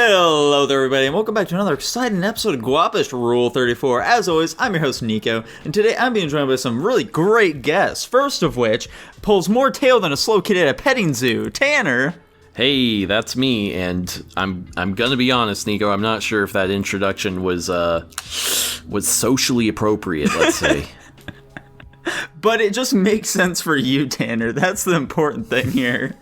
Hello there, everybody, and welcome back to another exciting episode of Guapish Rule 34. As always, I'm your host, Nico, and today I'm being joined by some really great guests, first of which pulls more tail than a slow kid at a petting zoo, Tanner. Hey, that's me, and I'm gonna be honest, Nico, I'm not sure if that introduction was socially appropriate, let's say. But it just makes sense for you, Tanner. That's the important thing here.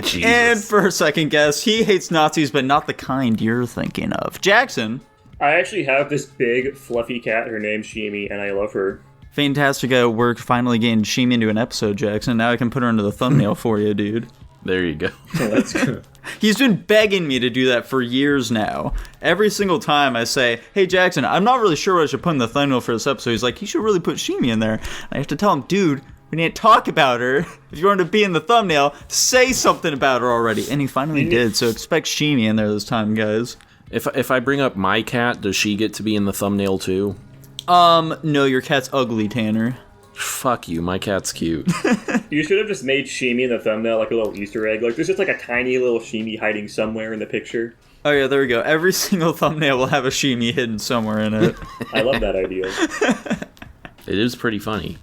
Jesus. And for our second guest, he hates Nazis, but not the kind you're thinking of. Jackson. I actually have this big, fluffy cat. Her name's Shimi, and I love her. Fantastic work finally getting Shimi into an episode, Jackson. Now I can put her into the thumbnail for you, dude. There you go. That's good. He's been begging me to do that for years now. Every single time I say, hey, Jackson, I'm not really sure what I should put in the thumbnail for this episode. He's like, you should really put Shimi in there. And I have to tell him, dude, we need to talk about her. If you want to be in the thumbnail, say something about her already. And he finally did, so expect Shimi in there this time, guys. If I bring up my cat, does she get to be in the thumbnail too? No, your cat's ugly, Tanner. Fuck you, my cat's cute. You should have just made Shimi in the thumbnail like a little Easter egg. Like, there's just like a tiny little Shimi hiding somewhere in the picture. Oh yeah, there we go. Every single thumbnail will have a Shimi hidden somewhere in it. I love that idea. It is pretty funny.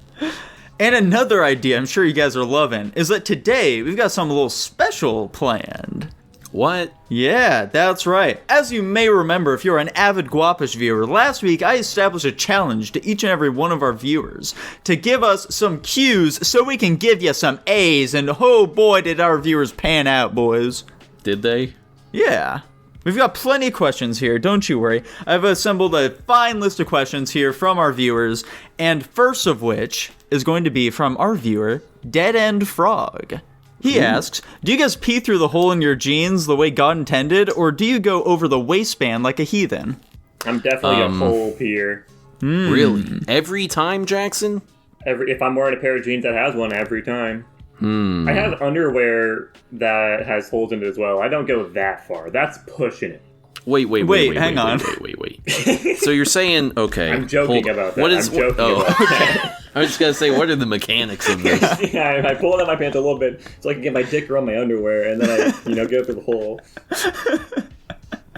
And another idea I'm sure you guys are loving is that today we've got something a little special planned. What? Yeah, that's right. As you may remember, if you're an avid Guapish viewer, last week I established a challenge to each and every one of our viewers to give us some Q's so we can give you some A's, and oh boy did our viewers pan out, boys. Did they? Yeah. We've got plenty of questions here, don't you worry. I've assembled a fine list of questions here from our viewers, and first of which is going to be from our viewer, Dead End Frog. He asks, do you guys pee through the hole in your jeans the way God intended, or do you go over the waistband like a heathen? I'm definitely a hole peer. Really? Every time, Jackson? If I'm wearing a pair of jeans that has one, every time. I have underwear that has holes in it as well. I don't go that far. That's pushing it. Wait, hang on. So you're saying, okay. I'm joking about that. What is, I'm joking about that. I was just going to say, what are the mechanics of this? Yeah, I pull it out my pants a little bit so I can get my dick around my underwear, and then I, go through the hole.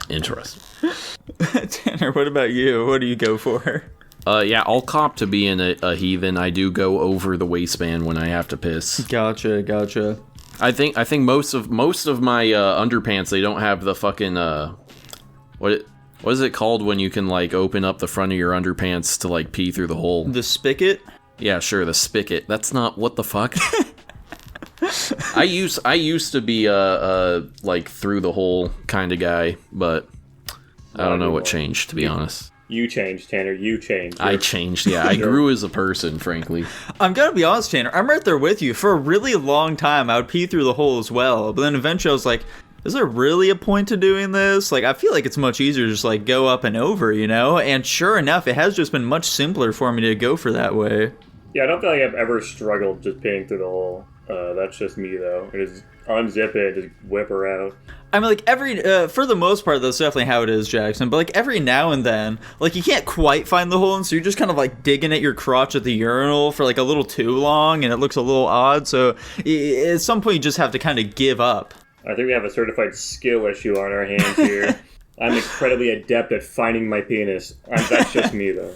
Interesting. Tanner, what about you? What do you go for? Yeah, I'll cop to being a heathen. I do go over the waistband when I have to piss. Gotcha. I think most of my underpants, they don't have the fucking what is it called when you can like open up the front of your underpants to like pee through the hole? The spigot? Yeah, sure, the spigot. That's not what the fuck. I used to be like through the hole kind of guy, but I don't know what changed, to be honest. You changed, Tanner. You changed. I changed, yeah. I grew as a person, frankly. I'm gonna be honest, Tanner. I'm right there with you. For a really long time, I would pee through the hole as well. But then eventually I was like, is there really a point to doing this? Like, I feel like it's much easier to just, like, go up and over, you know? And sure enough, it has just been much simpler for me to go for that way. Yeah, I don't feel like I've ever struggled just peeing through the hole. That's just me, though. Just unzip it, just whip her out. I mean, like, for the most part, that's definitely how it is, Jackson. But, like, every now and then, like, you can't quite find the hole, and so you're just kind of, like, digging at your crotch at the urinal for, like, a little too long, and it looks a little odd. So, at some point, you just have to kind of give up. I think we have a certified skill issue on our hands here. I'm incredibly adept at finding my penis. That's just me, though.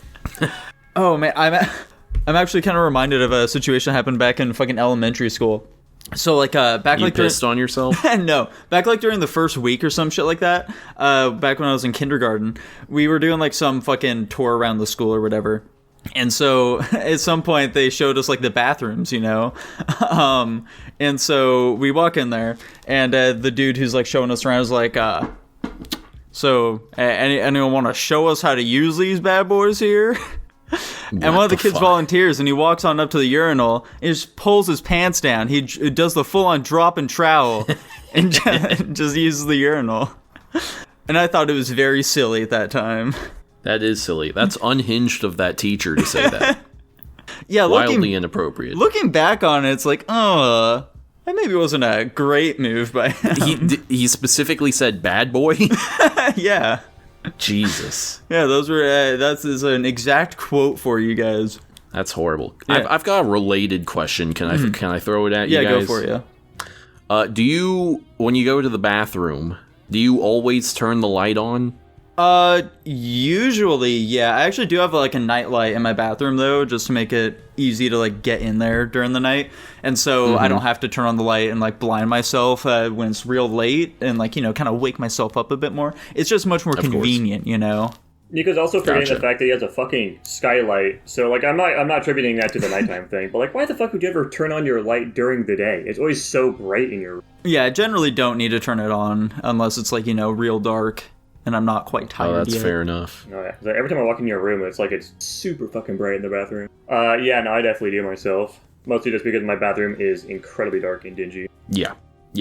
Oh, man, I'm actually kind of reminded of a situation that happened back in fucking elementary school. So, like, back you like... You pissed on yourself? No. Back, like, during the first week or some shit like that, back when I was in kindergarten, we were doing, like, some fucking tour around the school or whatever. And so, at some point, they showed us, like, the bathrooms, you know? And so, we walk in there, and the dude who's, like, showing us around is like, so, anyone want to show us how to use these bad boys here? And one of the kids volunteers, and he walks on up to the urinal, and he just pulls his pants down. He does the full-on drop and trowel, and just uses the urinal. And I thought it was very silly at that time. That is silly. That's unhinged of that teacher to say that. Yeah, wildly inappropriate. Looking back on it, it's like, that maybe wasn't a great move by him. He specifically said bad boy? Yeah. Jesus. Yeah, those were, that's an exact quote for you guys. That's horrible. Yeah. I've got a related question. Can I throw it at you guys? Yeah, go for it, yeah. Do you, when you go to the bathroom, Do you always turn the light on? Usually, yeah. I actually do have like a night light in my bathroom though, just to make it easy to like get in there during the night, and so I don't have to turn on the light and like blind myself when it's real late, and like, you know, kind of wake myself up a bit more. It's just much more convenient, you know. Nico's also forgetting the fact that he has a fucking skylight, so like I'm not attributing that to the nighttime thing, but like why the fuck would you ever turn on your light during the day? It's always so bright in your room. Yeah, I generally don't need to turn it on unless it's like, you know, real dark and I'm not quite tired yet. Oh, that's fair enough. Oh, yeah. Like, every time I walk in your room, it's like it's super fucking bright in the bathroom. Yeah, no, I definitely do myself. Mostly just because my bathroom is incredibly dark and dingy. Yeah,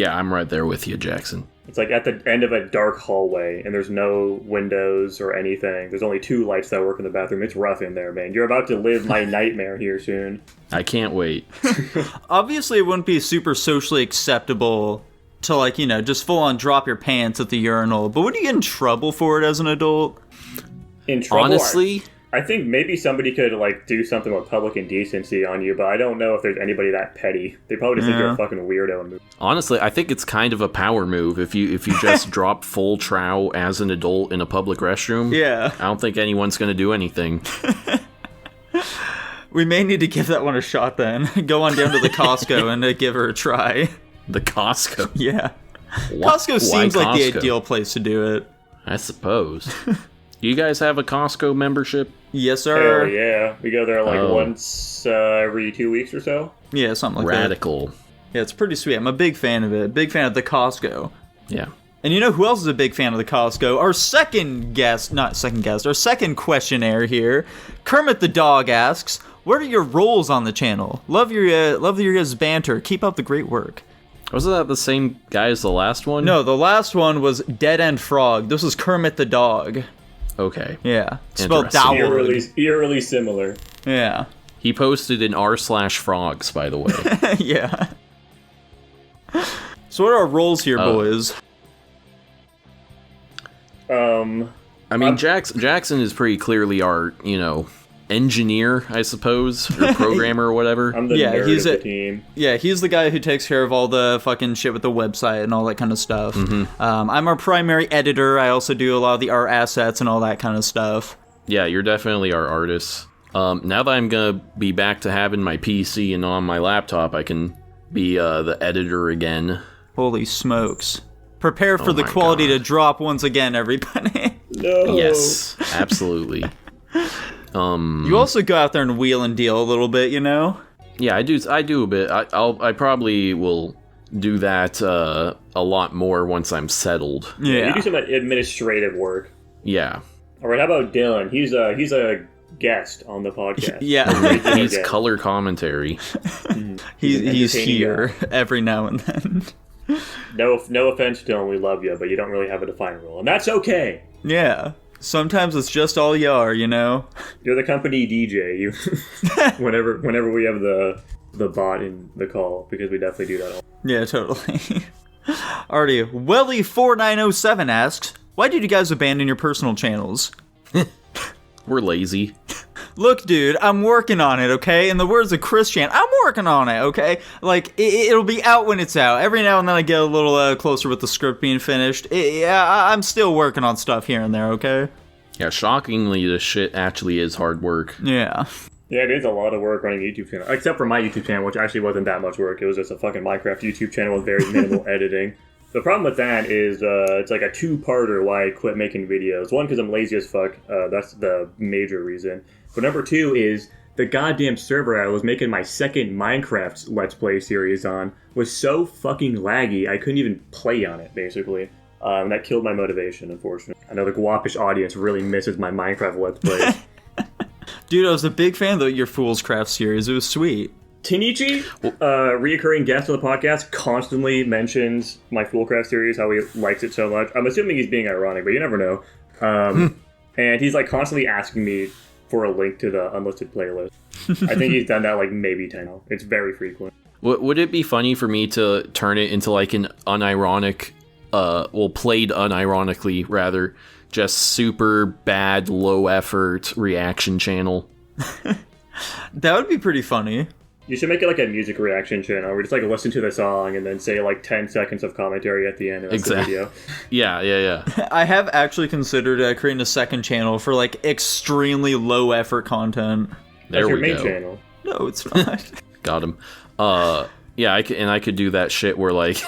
I'm right there with you, Jackson. It's like at the end of a dark hallway, and there's no windows or anything. There's only 2 lights that work in the bathroom. It's rough in there, man. You're about to live my nightmare here soon. I can't wait. Obviously, it wouldn't be super socially acceptable to, like, you know, just full on drop your pants at the urinal. But would you get in trouble for it as an adult? In trouble? Honestly, I think maybe somebody could, like, do something with public indecency on you, but I don't know if there's anybody that petty. They probably just think you're a fucking weirdo. Honestly, I think it's kind of a power move if you just drop full trow as an adult in a public restroom. Yeah. I don't think anyone's going to do anything. We may need to give that one a shot then. Go on down to the Costco and give her a try. The Costco? Yeah. What? Costco seems like the ideal place to do it. I suppose. Do you guys have a Costco membership? Yes, sir. Hell yeah. We go there like once every 2 weeks or so. Yeah, something like Radical. that. Yeah, it's pretty sweet. I'm a big fan of it. Big fan of the Costco. Yeah. And you know who else is a big fan of the Costco? Our second questionnaire here. Kermit the Dog asks, what are your roles on the channel? Love your guys' banter. Keep up the great work. Wasn't that the same guy as the last one? No, the last one was Dead End Frog. This was Kermit the Dog. Okay. Yeah. Spelled Interesting. Eerily similar. Yeah. He posted in r/frogs, by the way. Yeah. So what are our roles here, boys? I mean, Jackson is pretty clearly our, you know, engineer, I suppose, or programmer or whatever. I'm the nerd of the team. Yeah, he's the guy who takes care of all the fucking shit with the website and all that kind of stuff. I'm our primary editor. I also do a lot of the art assets and all that kind of stuff. Yeah, you're definitely our artist. Now that I'm gonna be back to having my PC and on my laptop, I can be the editor again. Holy smokes. Prepare for the quality to drop once again, everybody. No. Yes, absolutely. You also go out there and wheel and deal a little bit, you know? Yeah, I do a bit. I probably will do that a lot more once I'm settled. Yeah. You do some administrative work. Yeah. All right, how about Dylan? He's a guest on the podcast. Yeah. He's color commentary. He's here every now and then. No offense, Dylan, we love you, but you don't really have a defined role, and that's okay. Yeah. Sometimes it's just all you are, you know? You're the company DJ. You, whenever we have the bot in the call, because we definitely do that all. Yeah, totally. Alrighty, Welly4907 asks, why did you guys abandon your personal channels? We're lazy. Look, dude, I'm working on it, okay? In the words of Christian, I'm working on it, okay? Like, it'll be out when it's out. Every now and then I get a little closer with the script being finished. I'm still working on stuff here and there, okay? Yeah, shockingly, this shit actually is hard work. Yeah. Yeah, it is a lot of work running a YouTube channel. Except for my YouTube channel, which actually wasn't that much work. It was just a fucking Minecraft YouTube channel with very minimal editing. The problem with that is it's like a two-parter why I quit making videos. One, because I'm lazy as fuck. That's the major reason. But number two is the goddamn server I was making my second Minecraft Let's Play series on was so fucking laggy, I couldn't even play on it, basically. And that killed my motivation, unfortunately. I know the Guapish audience really misses my Minecraft Let's Plays. Dude, I was a big fan of your Fool's Craft series. It was sweet. Tinichi, reoccurring guest on the podcast, constantly mentions my Foolcraft series, how he likes it so much. I'm assuming he's being ironic, but you never know. And he's like constantly asking me for a link to the unlisted playlist. I think he's done that like maybe 10 now. It's very frequent. Would it be funny for me to turn it into like an unironic, played unironically rather, just super bad, low effort reaction channel? That would be pretty funny. You should make it like a music reaction channel where you just like listen to the song and then say like 10 seconds of commentary at the end of the video. Yeah. I have actually considered creating a second channel for like extremely low effort content. That's your main channel. No, it's not. Got him. Yeah, I could do that shit where like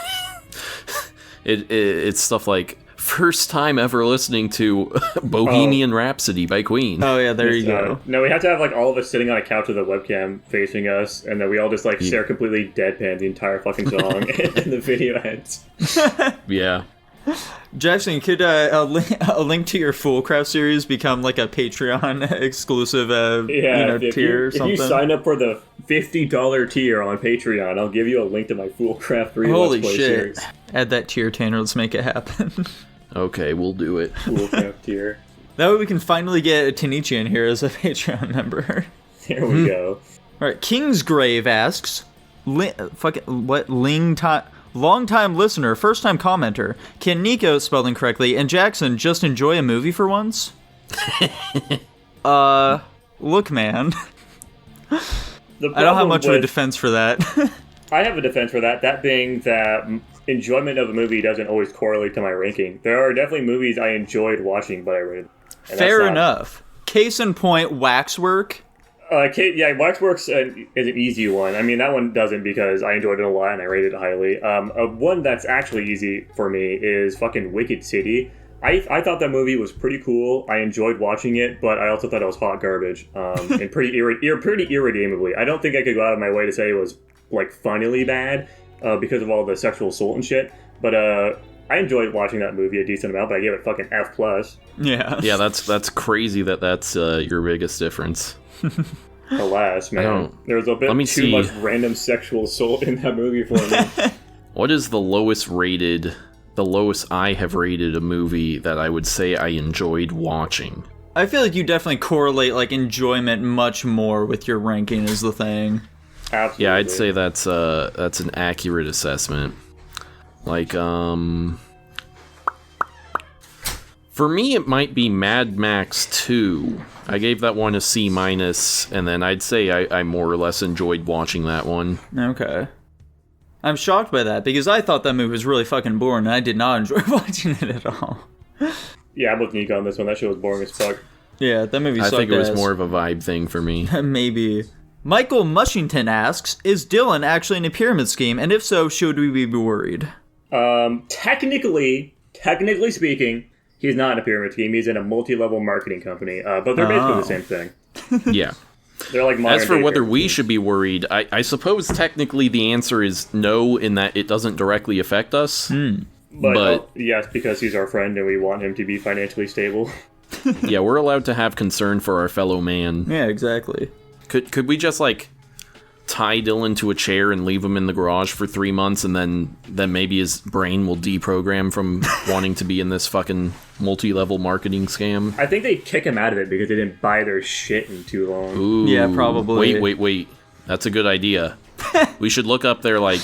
it's stuff like first time ever listening to Bohemian Rhapsody by Queen. Oh yeah, there you go. No, we have to have like all of us sitting on a couch with a webcam facing us, and then we all just like stare completely deadpan the entire fucking song, and the video ends. Yeah. Jackson, could a link to your Foolcraft series become like a Patreon exclusive tier or something? If you sign up for the $50 tier on Patreon, I'll give you a link to my Foolcraft 3 Holy Let's Play shit. series. Add that tier, Tanner. Let's make it happen. Okay, we'll do it. Foolcraft tier. That way we can finally get Tanichi in here as a Patreon member. There we go. Alright, Kingsgrave asks, long-time listener, first-time commenter, can Nico, spelled incorrectly, and Jackson just enjoy a movie for once? Look, man. I don't have much of a defense for that. I have a defense for that. That being that enjoyment of a movie doesn't always correlate to my ranking. There are definitely movies I enjoyed watching, but I rated. Fair enough. Case in point, Waxwork. Waxworks is an easy one. I mean, that one doesn't because I enjoyed it a lot and I rated it highly. One that's actually easy for me is fucking Wicked City. I thought that movie was pretty cool. I enjoyed watching it, but I also thought it was hot garbage and pretty irredeemably. I don't think I could go out of my way to say it was like funnily bad because of all the sexual assault and shit. But I enjoyed watching that movie a decent amount, but I gave it fucking F+. Yeah. Yeah, that's crazy that's your biggest difference. Alas, man. There was a bit too much random sexual assault in that movie for me. What is the lowest I have rated a movie that I would say I enjoyed watching? I feel like you definitely correlate like enjoyment much more with your ranking is the thing. Absolutely. Yeah, I'd say that's an accurate assessment. Like, for me, it might be Mad Max 2. I gave that one a C-, and then I'd say I more or less enjoyed watching that one. Okay. I'm shocked by that, because I thought that movie was really fucking boring, and I did not enjoy watching it at all. Yeah, I'm with Nico on this one. That shit was boring as fuck. Yeah, that movie sucked. I think it was more of a vibe thing for me. Maybe. Michael Mushington asks, is Dylan actually in a pyramid scheme, and if so, should we be worried? Technically speaking, he's not in a pyramid scheme. He's in a multi-level marketing company, but they're basically the same thing. Yeah. They're like modern As for whether we pyramids. should be worried, I suppose technically the answer is no, in that it doesn't directly affect us. But yes, because he's our friend and we want him to be financially stable. Yeah, we're allowed to have concern for our fellow man. Yeah, exactly. Could we just like tie Dylan to a chair and leave him in the garage for 3 months, and then maybe his brain will deprogram from wanting to be in this fucking multi-level marketing scam? I think they kick him out of it because they didn't buy their shit in too long. Ooh, Yeah, probably. Wait. That's a good idea. We should look up their like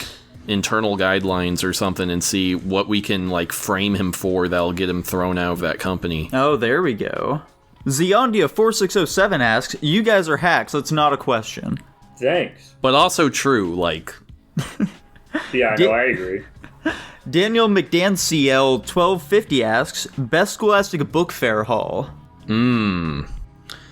internal guidelines or something and see what we can like frame him for that'll get him thrown out of that company. Oh, there we go. Zeondia4607 asks, you guys are hacks, that's not a question. Thanks. But also true, like... Yeah, no, I agree. Daniel McDancl1250 asks, best Scholastic Book Fair haul. I'm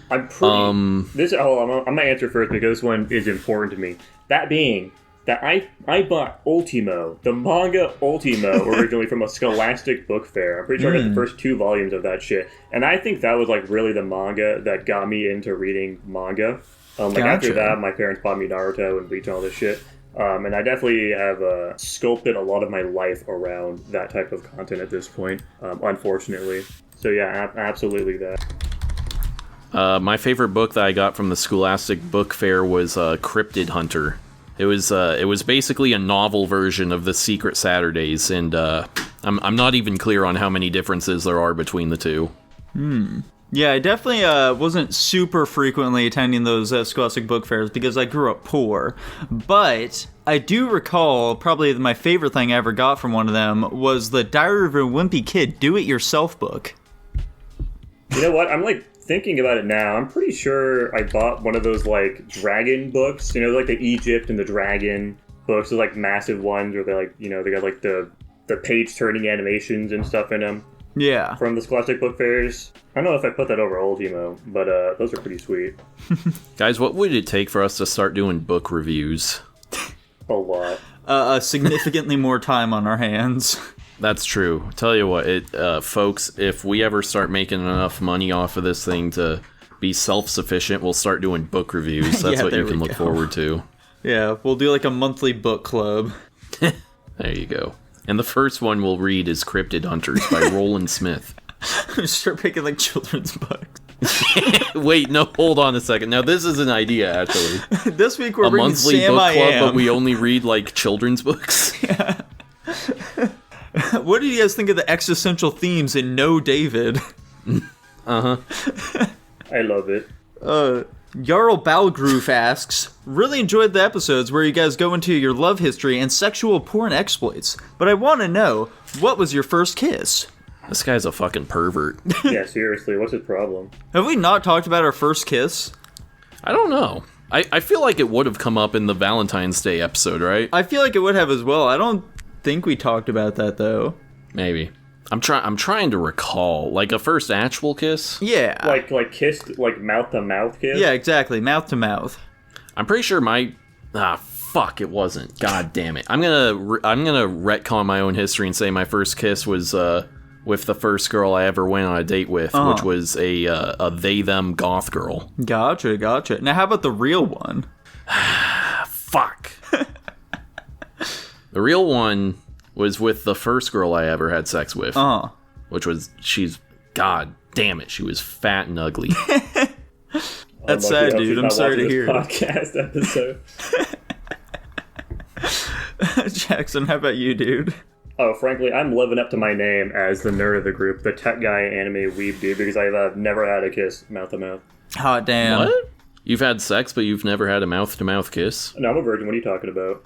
pretty... I'm gonna answer first because this one is important to me. That being that I bought Ultimo, the manga Ultimo, originally from a Scholastic Book Fair. I'm pretty sure I got the first 2 volumes of that shit. And I think that was like really the manga that got me into reading manga. After that, my parents bought me Naruto and Bleach and all this shit. And I definitely have sculpted a lot of my life around that type of content at this point, unfortunately. So yeah, absolutely that. My favorite book that I got from the Scholastic Book Fair was Cryptid Hunter. It was basically a novel version of the Secret Saturdays, and I'm not even clear on how many differences there are between the two. Yeah, I definitely wasn't super frequently attending those Scholastic Book Fairs because I grew up poor. But I do recall probably my favorite thing I ever got from one of them was the Diary of a Wimpy Kid Do-It-Yourself book. You know what? I'm like thinking about it now, I'm pretty sure I bought one of those, like, dragon books. You know, like the Egypt and the dragon books. Those, like, massive ones where they're, like, you know, they got, like, the page-turning animations and stuff in them. Yeah. From the Scholastic Book Fairs. I don't know if I put that over Ultimo, but those are pretty sweet. Guys, what would it take for us to start doing book reviews? A lot. Significantly more time on our hands. That's true. Tell you what, folks, if we ever start making enough money off of this thing to be self-sufficient, we'll start doing book reviews. That's Yeah, what you there can we look go. forward to. Yeah, we'll do like a monthly book club. There you go. And the first one we'll read is Cryptid Hunters by Roland Smith. Start picking like children's books. Wait, no, hold on a second. Now, this is an idea, actually. This week we're A reading monthly Sam book I club, Am. but we only read, like, children's books. What do you guys think of the existential themes in No David? Uh-huh. I love it. Jarl Balgroof asks, really enjoyed the episodes where you guys go into your love history and sexual porn exploits, but I want to know, what was your first kiss? This guy's a fucking pervert. Yeah, seriously, what's his problem? Have we not talked about our first kiss? I don't know. I feel like it would have come up in the Valentine's Day episode, right? I feel like it would have as well. I don't think we talked about that, though. Maybe. I'm trying to recall. Like a first actual kiss? Yeah. Like kissed, like mouth-to-mouth kiss? Yeah, exactly. Mouth to mouth. I'm pretty sure fuck, it wasn't. God damn it. I'm gonna retcon my own history and say my first kiss was with the first girl I ever went on a date with, which was a they-them goth girl. Gotcha. Now, how about the real one? Fuck. The real one was with the first girl I ever had sex with, which was, god damn it, she was fat and ugly. That's sad, dude. I'm sorry to hear it. Podcast episode. Jackson, how about you, dude? Oh, frankly, I'm living up to my name as the nerd of the group, the tech guy anime weeb dude, because I've never had a kiss mouth-to-mouth. Hot damn. What? You've had sex, but you've never had a mouth-to-mouth kiss? No, I'm a virgin. What are you talking about?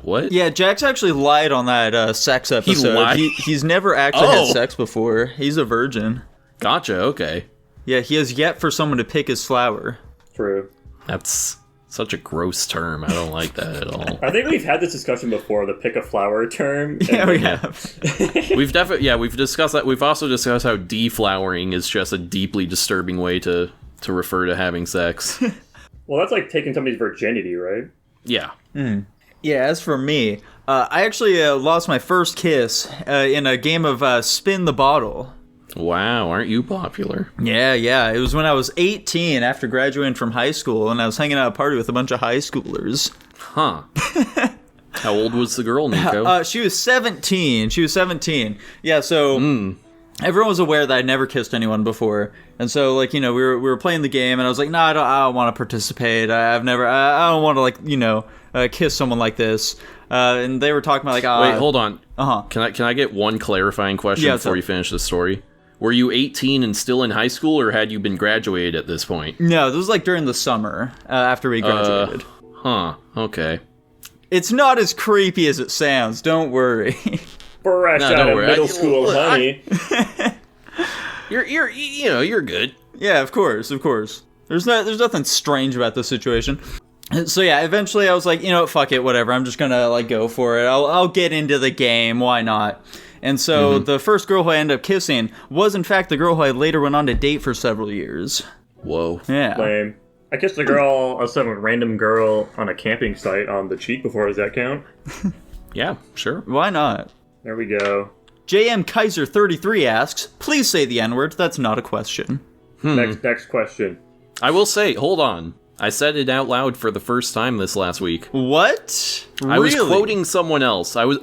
What? Yeah, Jax actually lied on that sex episode. lied? He's never actually had sex before. He's a virgin. Gotcha, okay. Yeah, he has yet for someone to pick his flower. True. That's such a gross term. I don't like that at all. I think we've had this discussion before, the pick a flower term. Yeah, we have. We've discussed that. We've also discussed how deflowering is just a deeply disturbing way to refer to having sex. Well, that's like taking somebody's virginity, right? Yeah. Yeah, as for me, I actually lost my first kiss in a game of Spin the Bottle. Wow, aren't you popular? Yeah. It was when I was 18 after graduating from high school, and I was hanging out at a party with a bunch of high schoolers. Huh. How old was the girl, Nico? She was 17. Yeah, so everyone was aware that I'd never kissed anyone before. And so, like, you know, we were playing the game, and I was like, no, I don't want to participate. I don't want to, like, you know, kiss someone like this. And they were talking about, like, Wait, hold on. Uh-huh. Can I get one clarifying question before you finish the story? Were you 18 and still in high school, or had you been graduated at this point? No, this was, like, during the summer, after we graduated. Okay. It's not as creepy as it sounds, don't worry. Fresh No, out don't of worry. middle school, honey. You're good. Yeah, of course. There's nothing strange about this situation. So yeah, eventually I was like, you know, fuck it, whatever. I'm just gonna like go for it. I'll get into the game. Why not? And so the first girl who I ended up kissing was in fact the girl who I later went on to date for several years. Whoa. Yeah. Lame. I kissed some random girl on a camping site on the cheek before. Does that count? Yeah, sure. Why not? There we go. JM Kaiser 33 asks, please say the N-word. That's not a question. Next question. I will say, hold on. I said it out loud for the first time this last week. What? I was Really? quoting someone else. I was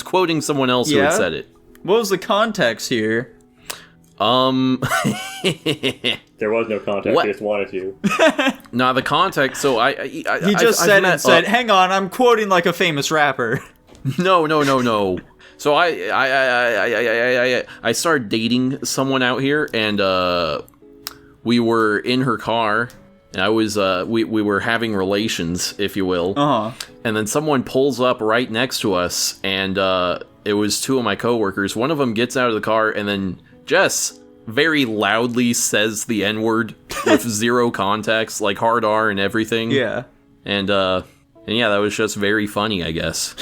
quoting someone else who had said it. What was the context here? There was no context. What? I just wanted to. Nah, the context. So He just said hang on, I'm quoting like a famous rapper. No. So I started dating someone out here, and we were in her car, and I was we were having relations, if you will. And then someone pulls up right next to us, and it was two of my coworkers. One of them gets out of the car, and then Jess, very loudly says the N-word with zero context, like hard R and everything. Yeah. And yeah, that was just very funny, I guess.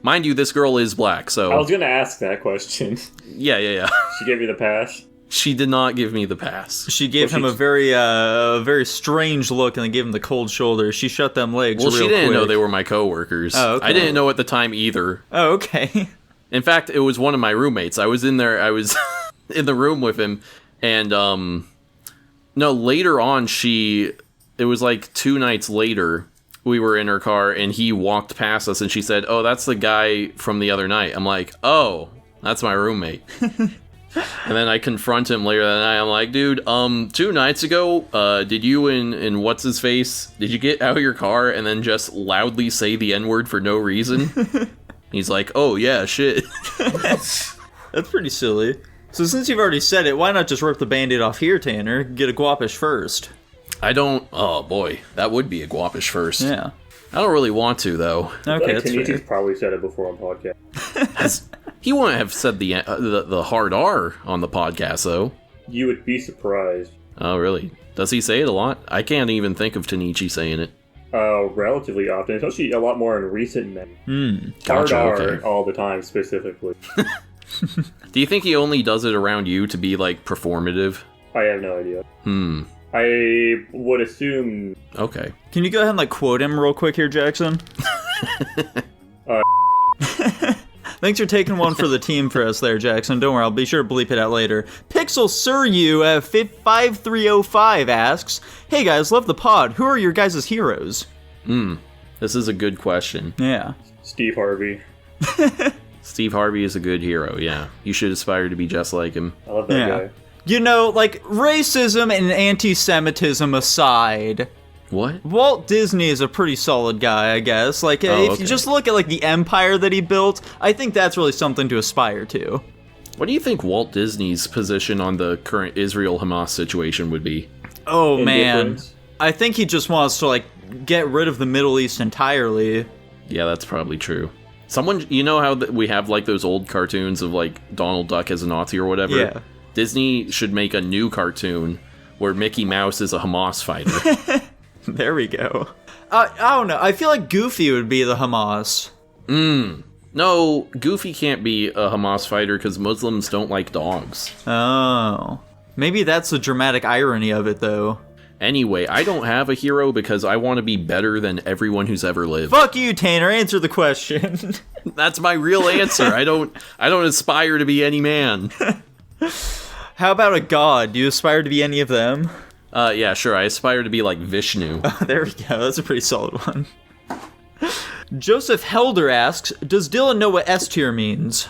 Mind you, this girl is black, so... I was gonna ask that question. Yeah. She gave you the pass? She did not give me the pass. She gave him a very strange look and then gave him the cold shoulder. She shut them legs Well, real she didn't quick. know they were my coworkers. Oh, okay. I didn't know at the time either. Oh, okay. In fact, it was one of my roommates. I was in there, I was in the room with him, and, no, later on, it was like 2 nights later, we were in her car, and he walked past us, and she said, "Oh, that's the guy from the other night." I'm like, "Oh, that's my roommate." And then I confront him later that night. I'm like, "Dude, 2 nights ago, did you and what's his face? Did you get out of your car and then just loudly say the N-word for no reason?" He's like, "Oh yeah, shit." That's pretty silly. So since you've already said it, why not just rip the Band-Aid off here, Tanner? Get a Guapish first. I don't. Oh boy, that would be a Guapish first. Yeah. I don't really want to though. Okay, that's fair. Tanichi's probably said it before on podcast. He wouldn't have said the hard R on the podcast though. You would be surprised. Oh really? Does he say it a lot? I can't even think of Tanichi saying it. Relatively often, especially a lot more in recent men. Gotcha, Hard R okay. all the time, specifically. Do you think he only does it around you to be like performative? I have no idea. I would assume... Okay. Can you go ahead and quote him real quick here, Jackson? Thanks for taking one for the team for us there, Jackson. Don't worry, I'll be sure to bleep it out later. Pixel Suryu 5305 asks, "Hey guys, love the pod. Who are your guys' heroes?" This is a good question. Yeah. Steve Harvey. Steve Harvey is a good hero, yeah. You should aspire to be just like him. I love that guy. You know, racism and anti-Semitism aside, What? Walt Disney is a pretty solid guy, I guess. If okay. you just look at the empire that he built, I think that's really something to aspire to. What do you think Walt Disney's position on the current Israel-Hamas situation would be? Oh man, Indifference. I think he just wants to get rid of the Middle East entirely. Yeah, that's probably true. Someone, you know how we have those old cartoons of Donald Duck as a Nazi or whatever? Yeah. Disney should make a new cartoon where Mickey Mouse is a Hamas fighter. There we go. I don't know. I feel like Goofy would be the Hamas. No, Goofy can't be a Hamas fighter because Muslims don't like dogs. Oh. Maybe that's the dramatic irony of it, though. Anyway, I don't have a hero because I want to be better than everyone who's ever lived. Fuck you, Tanner. Answer the question. That's my real answer. I don't aspire to be any man. How about a god? Do you aspire to be any of them? Yeah, sure. I aspire to be like Vishnu. There we go. That's a pretty solid one. Joseph Helder asks, "Does Dylan know what S tier means?"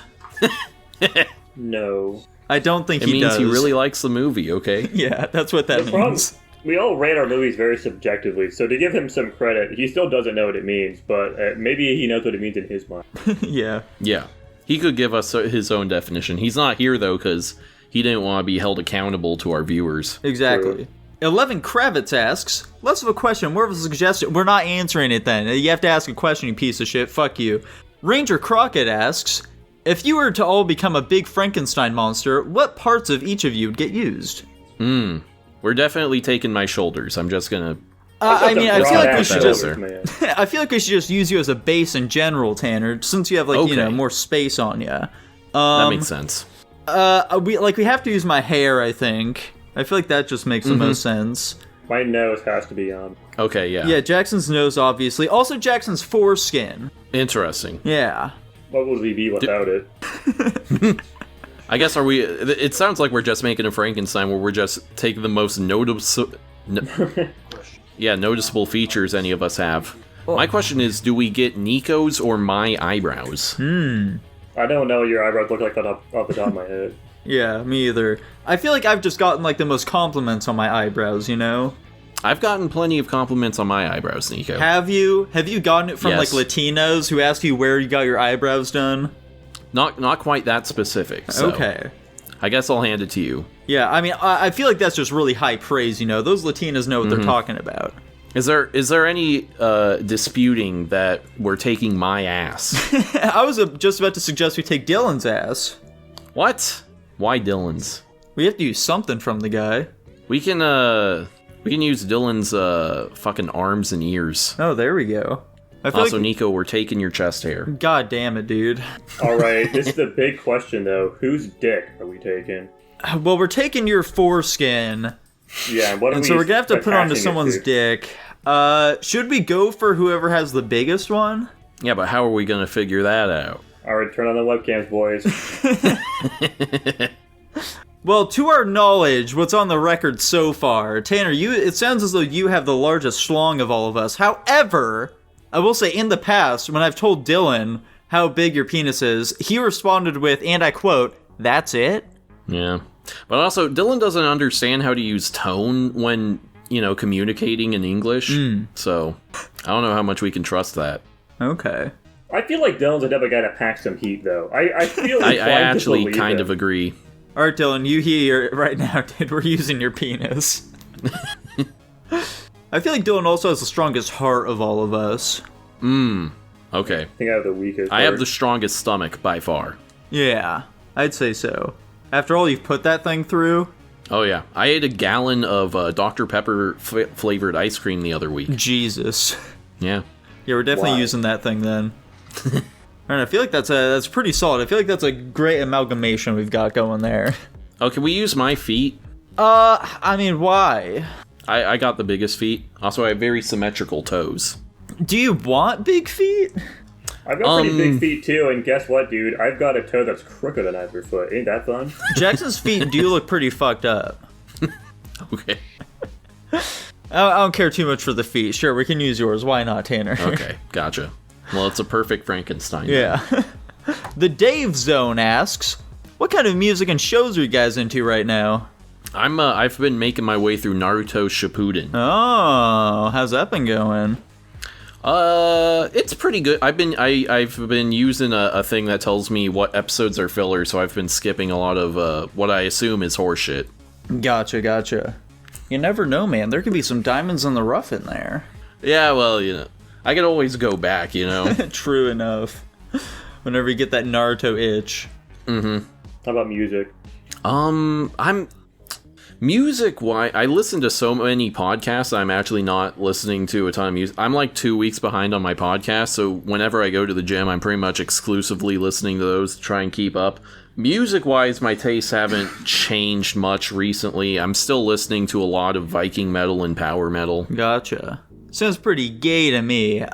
No. I don't think It he means does. he really likes the movie, okay? Yeah, that's what that The problem, means. we all rate our movies very subjectively, so to give him some credit, he still doesn't know what it means, but maybe he knows what it means in his mind. Yeah. Yeah. He could give us his own definition. He's not here, though, because he didn't want to be held accountable to our viewers. Exactly. True. 11 Kravitz asks, "Less of a question, more of a suggestion." We're not answering it then. You have to ask a question, you piece of shit. Fuck you. Ranger Crockett asks, "If you were to all become a big Frankenstein monster, what parts of each of you would get used?" We're definitely taking my shoulders. I'm just gonna... I mean, I feel like we should just... Man. I feel like we should just use you as a base in general, Tanner, since you have, Okay. more space on you. that makes sense. We have to use my hair, I think. I feel like that just makes the most sense. My nose has to be on. Okay, yeah. Yeah, Jackson's nose, obviously. Also, Jackson's foreskin. Interesting. Yeah. What would we be without it? I guess it sounds like we're just making a Frankenstein where we're just taking the most noticeable features any of us have. My question is, do we get Nico's or my eyebrows? I don't know what your eyebrows look like off the top of my head. Yeah, me either. I feel like I've just gotten, the most compliments on my eyebrows, you know? I've gotten plenty of compliments on my eyebrows, Nico. Have you? Have you gotten it from, Yes. Latinos who ask you where you got your eyebrows done? Not quite that specific, so Okay. I guess I'll hand it to you. Yeah, I mean, I feel like that's just really high praise, you know? Those Latinas know what they're talking about. Is there any disputing that we're taking my ass? I was just about to suggest we take Dylan's ass. What? Why Dylan's? We have to use something from the guy. We can use Dylan's fucking arms and ears. Oh, there we go. I feel Also, like... Nico, we're taking your chest hair. God damn it, dude. All right, this is the big question, though. Whose dick are we taking? Well, we're taking your foreskin. Yeah, what are And we so we're gonna have to put onto attaching it someone's to? dick. Should we go for whoever has the biggest one? Yeah, but how are we gonna figure that out? All right, turn on the webcams, boys. Well, to our knowledge, what's on the record so far, Tanner, it sounds as though you have the largest schlong of all of us. However, I will say in the past, when I've told Dylan how big your penis is, he responded with, and I quote, "That's it?" Yeah. But also, Dylan doesn't understand how to use tone when, communicating in English. So, I don't know how much we can trust that. Okay. I feel like Dylan's the type of guy that packs some heat, though. I feel I inclined to actually believe kind him. of agree. Alright, Dylan, you hear right now, dude, we're using your penis. I feel like Dylan also has the strongest heart of all of us. Okay. I think I have the weakest. I have part. the strongest stomach by far. Yeah, I'd say so. After all you've put that thing through, Oh, yeah. I ate a gallon of Dr. Pepper flavored ice cream the other week. Jesus. Yeah. Yeah, we're definitely Why? using that thing then. And I feel like that's pretty solid. I feel like that's a great amalgamation we've got going there. Oh, can we use my feet? I mean, why? I got the biggest feet. Also, I have very symmetrical toes. Do you want big feet? I've got pretty big feet too, and guess what, dude? I've got a toe that's crooked on every foot. Ain't that fun? Jackson's feet do look pretty fucked up. Okay. I don't care too much for the feet. Sure, we can use yours. Why not, Tanner? Okay, gotcha. Well, it's a perfect Frankenstein. Yeah. The Dave Zone asks, what kind of music and shows are you guys into right now? I've been making my way through Naruto Shippuden. Oh, how's that been going? It's pretty good. I've been using a thing that tells me what episodes are filler, so I've been skipping a lot of what I assume is horseshit. Gotcha. You never know, man. There could be some diamonds in the rough in there. Yeah, well, I can always go back, True enough. Whenever you get that Naruto itch. How about music? I listen to so many podcasts, I'm actually not listening to a ton of music. I'm like 2 weeks behind on my podcast, so whenever I go to the gym, I'm pretty much exclusively listening to those to try and keep up. Music-wise, my tastes haven't changed much recently. I'm still listening to a lot of Viking metal and power metal. Gotcha. Sounds pretty gay to me.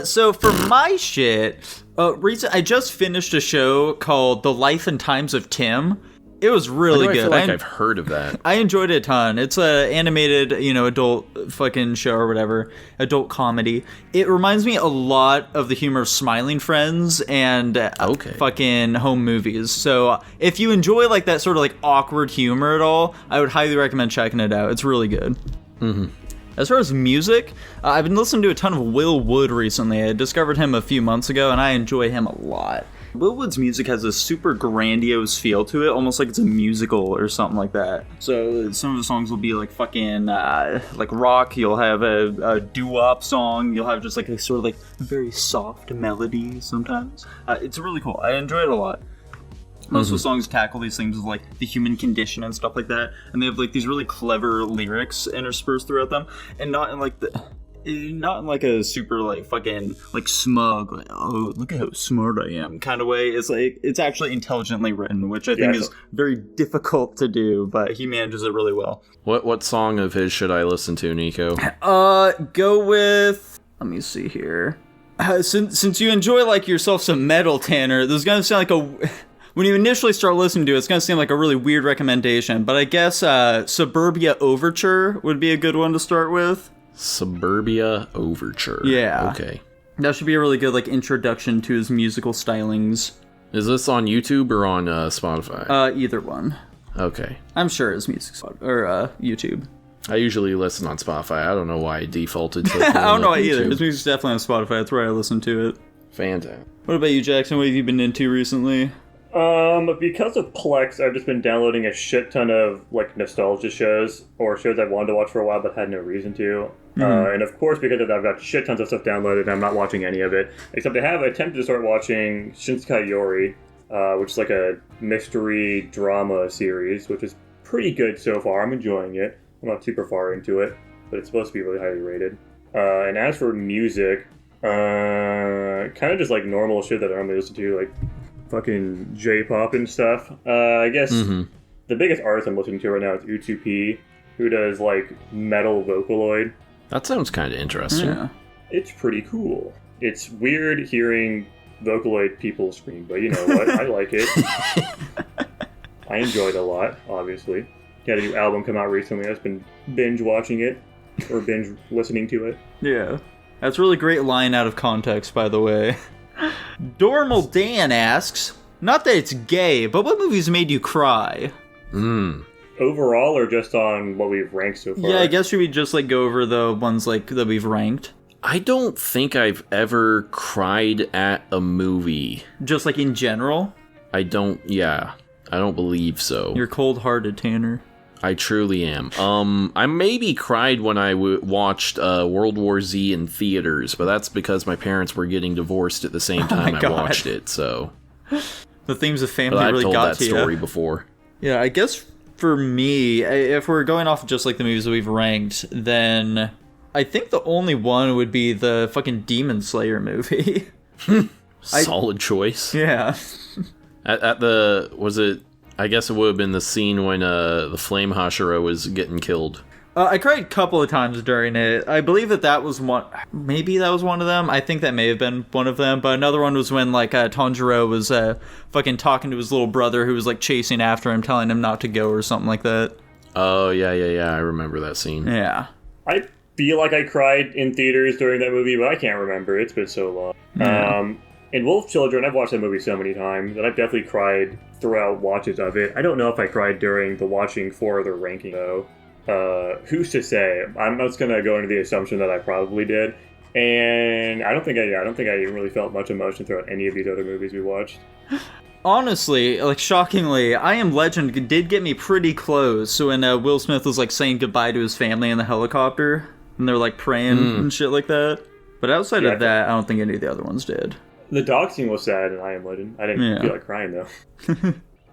So for my shit, I just finished a show called The Life and Times of Tim. It was really I good. feel like I've heard of that. I enjoyed it a ton. It's a animated, adult fucking show or whatever, adult comedy. It reminds me a lot of the humor of Smiling Friends and fucking home movies. So if you enjoy like that sort of like awkward humor at all, I would highly recommend checking it out. It's really good. As far as music, I've been listening to a ton of Will Wood recently. I discovered him a few months ago, and I enjoy him a lot. Will Wood's music has a super grandiose feel to it, almost like it's a musical or something like that. So some of the songs will be like fucking like rock. You'll have a doo-wop song. You'll have just like a sort of like very soft melody sometimes. It's really cool. I enjoy it a lot. Most of the songs tackle these things of like the human condition and stuff like that, and they have like these really clever lyrics interspersed throughout them, and not in like a super like fucking like smug, like, oh look at how smart I am kind of way. It's like it's actually intelligently written, which I think is very difficult to do, but he manages it really well. What song of his should I listen to, Nico? Go with, let me see here. Since you enjoy like yourself some metal, Tanner, this is gonna sound like when you initially start listening to it, it's going to seem like a really weird recommendation, but I guess Suburbia Overture would be a good one to start with. Suburbia Overture. Yeah. Okay. That should be a really good like introduction to his musical stylings. Is this on YouTube or on Spotify? Either one. Okay. I'm sure it's music or YouTube. I usually listen on Spotify. I don't know why I defaulted to I don't know why YouTube. either. His music's definitely on Spotify. That's where I listen to it. Fantastic. What about you, Jackson? What have you been into recently? Because of Plex, I've just been downloading a shit ton of like nostalgia shows or shows I've wanted to watch for a while but had no reason to. And of course, because of that, I've got shit tons of stuff downloaded and I'm not watching any of it. Except I have attempted to start watching Shinsekai Yori, which is like a mystery drama series, which is pretty good so far. I'm enjoying it. I'm not super far into it, but it's supposed to be really highly rated. And as for music, kind of just like normal shit that I normally listen to, like fucking J-pop and stuff. I guess the biggest artist I'm listening to right now is U2P, who does like metal Vocaloid. That sounds kind of interesting. Yeah. It's pretty cool. It's weird hearing Vocaloid people scream, but you know what? I like it. I enjoyed it a lot, obviously. He had a new album come out recently. I've been binge watching it, or binge listening to it. Yeah. That's a really great line out of context, by the way. Dormal Dan asks, not that it's gay, but what movies made you cry? Overall, or just on what we've ranked so far? Yeah, I guess should we just like go over the ones like that we've ranked? I don't think I've ever cried at a movie. Just like in general? I don't believe so. You're cold-hearted, Tanner. I truly am. I maybe cried when I watched World War Z in theaters, but that's because my parents were getting divorced at the same time I watched it, so... The themes of family I've really told got that to story you. before. Yeah, I guess for me, if we're going off just like the movies that we've ranked, then I think the only one would be the fucking Demon Slayer movie. Solid choice. Yeah. At the... Was it... I guess it would have been the scene when the Flame Hashira was getting killed. I cried a couple of times during it. I believe that was one... Maybe that was one of them. I think that may have been one of them. But another one was when, like, Tanjiro was fucking talking to his little brother who was, like, chasing after him, telling him not to go or something like that. Oh, yeah. I remember that scene. Yeah. I feel like I cried in theaters during that movie, but I can't remember. It's been so long. Yeah. In Wolf Children, I've watched that movie so many times, and I've definitely cried throughout watches of it. I don't know if I cried during the watching for the ranking, though. Who's to say? I'm just gonna go into the assumption that I probably did, and I don't think I even really felt much emotion throughout any of these other movies we watched. Honestly, like, shockingly, I Am Legend did get me pretty close. So when Will Smith was, like, saying goodbye to his family in the helicopter, and they're, like, praying and shit like that. But outside of that, I don't think any of the other ones did. The dog scene was sad in I Am Legend. I didn't feel like crying, though.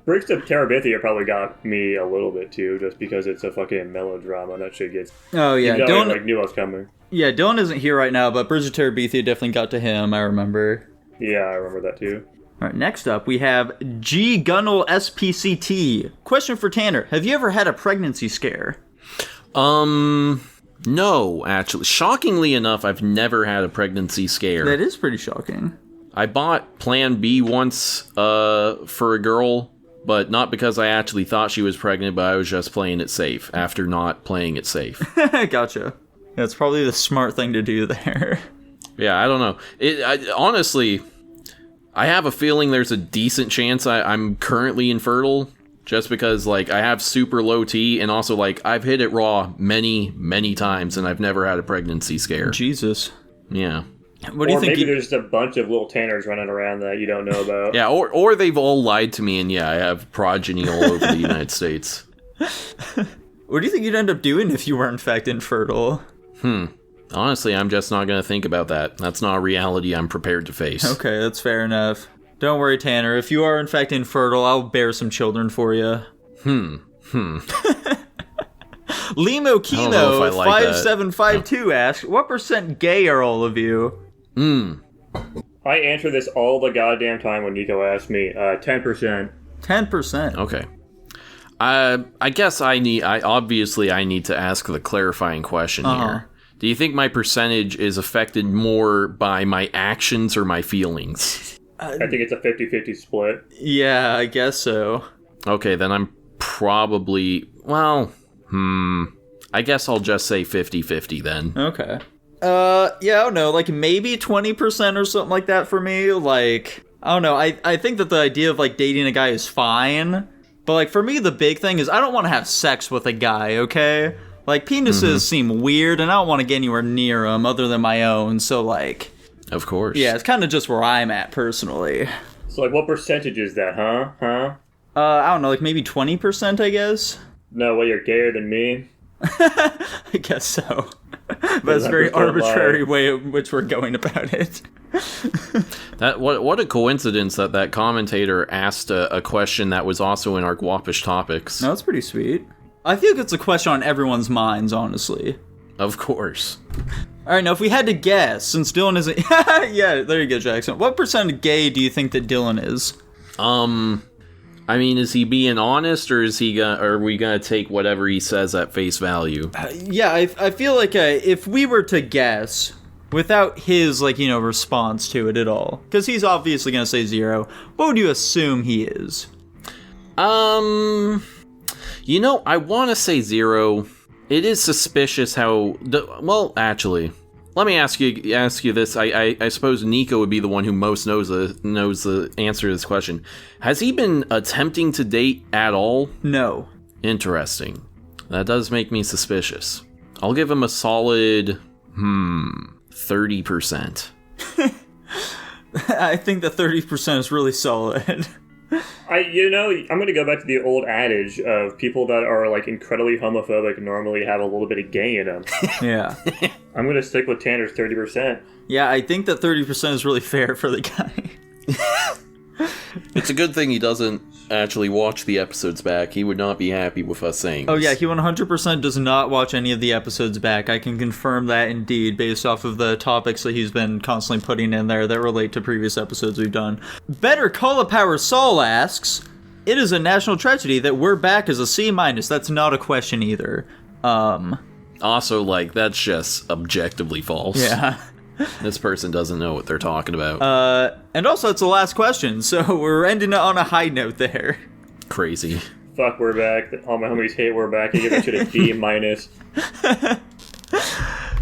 Bricks of Terabithia probably got me a little bit, too, just because it's a fucking melodrama, and that shit gets... Oh, yeah. Dylan, like, knew I was coming. Yeah, Dylan isn't here right now, but Bridge of Terabithia definitely got to him, I remember. Yeah, I remember that, too. Alright, next up, we have G. Gunnel SPCT. Question for Tanner. Have you ever had a pregnancy scare? No, actually. Shockingly enough, I've never had a pregnancy scare. That is pretty shocking. I bought Plan B once for a girl, but not because I actually thought she was pregnant, but I was just playing it safe after not playing it safe. Gotcha. That's probably the smart thing to do there. Yeah, I don't know. Honestly, I have a feeling there's a decent chance I'm currently infertile, just because, like, I have super low T, and also, like, I've hit it raw many, many times, and I've never had a pregnancy scare. Jesus. Yeah. What do you think? Maybe there's just a bunch of little Tanners running around that you don't know about. Yeah, or they've all lied to me, and yeah, I have progeny all over the United States. What do you think you'd end up doing if you were in fact infertile? Honestly, I'm just not going to think about that. That's not a reality I'm prepared to face. Okay, that's fair enough. Don't worry, Tanner. If you are in fact infertile, I'll bear some children for you. Limo Kino I like 5752 asks, what % gay are all of you? I answer this all the goddamn time when Nico asks me. 10%. 10%. Okay. I guess I need to ask the clarifying question here. Do you think my percentage is affected more by my actions or my feelings? I think it's a 50-50 split. Yeah, I guess so. Okay, then I'm probably... Well, I guess I'll just say 50-50 then. Okay. Yeah, I don't know, like maybe 20% or something like that for me. Like, I don't know, I think that the idea of like dating a guy is fine, but like for me the big thing is I don't want to have sex with a guy, okay? Like penises seem weird and I don't want to get anywhere near them other than my own, so like... Of course. Yeah, it's kind of just where I'm at personally. So like what percentage is that, huh? I don't know, like maybe 20%, I guess? No, well, you're gayer than me. I guess so. But it's a very arbitrary way in which we're going about it. What a coincidence that commentator asked a question that was also in our Guapish topics. No, that's pretty sweet. I feel like it's a question on everyone's minds, honestly. Of course. All right, now if we had to guess, since Dylan isn't... yeah, there you go, Jackson. What % gay do you think that Dylan is? I mean, is he being honest, or are we gonna take whatever he says at face value? Yeah, I feel like if we were to guess, without his, response to it at all, because he's obviously gonna say 0, what would you assume he is? I want to say 0. It is suspicious how... actually, let me ask you this. I suppose Nico would be the one who most knows the answer to this question. Has he been attempting to date at all? No. Interesting. That does make me suspicious. I'll give him a solid, 30%. I think the 30% is really solid. I'm going to go back to the old adage of people that are, incredibly homophobic normally have a little bit of gay in them. Yeah. I'm going to stick with Tanner's 30%. Yeah, I think that 30% is really fair for the guy. It's a good thing he doesn't actually watch the episodes back. He would not be happy with us saying this. Oh yeah, he 100% does not watch any of the episodes back. I can confirm that indeed, based off of the topics that he's been constantly putting in there that relate to previous episodes we've done. Better Cauliflower Saul asks, it is a national tragedy that we're back as a C-. That's not a question either. Also, that's just objectively false. Yeah. This person doesn't know what they're talking about. And also it's the last question, so we're ending it on a high note there. Crazy. Fuck, we're back. All my homies hate we're back. I give that shit a D-.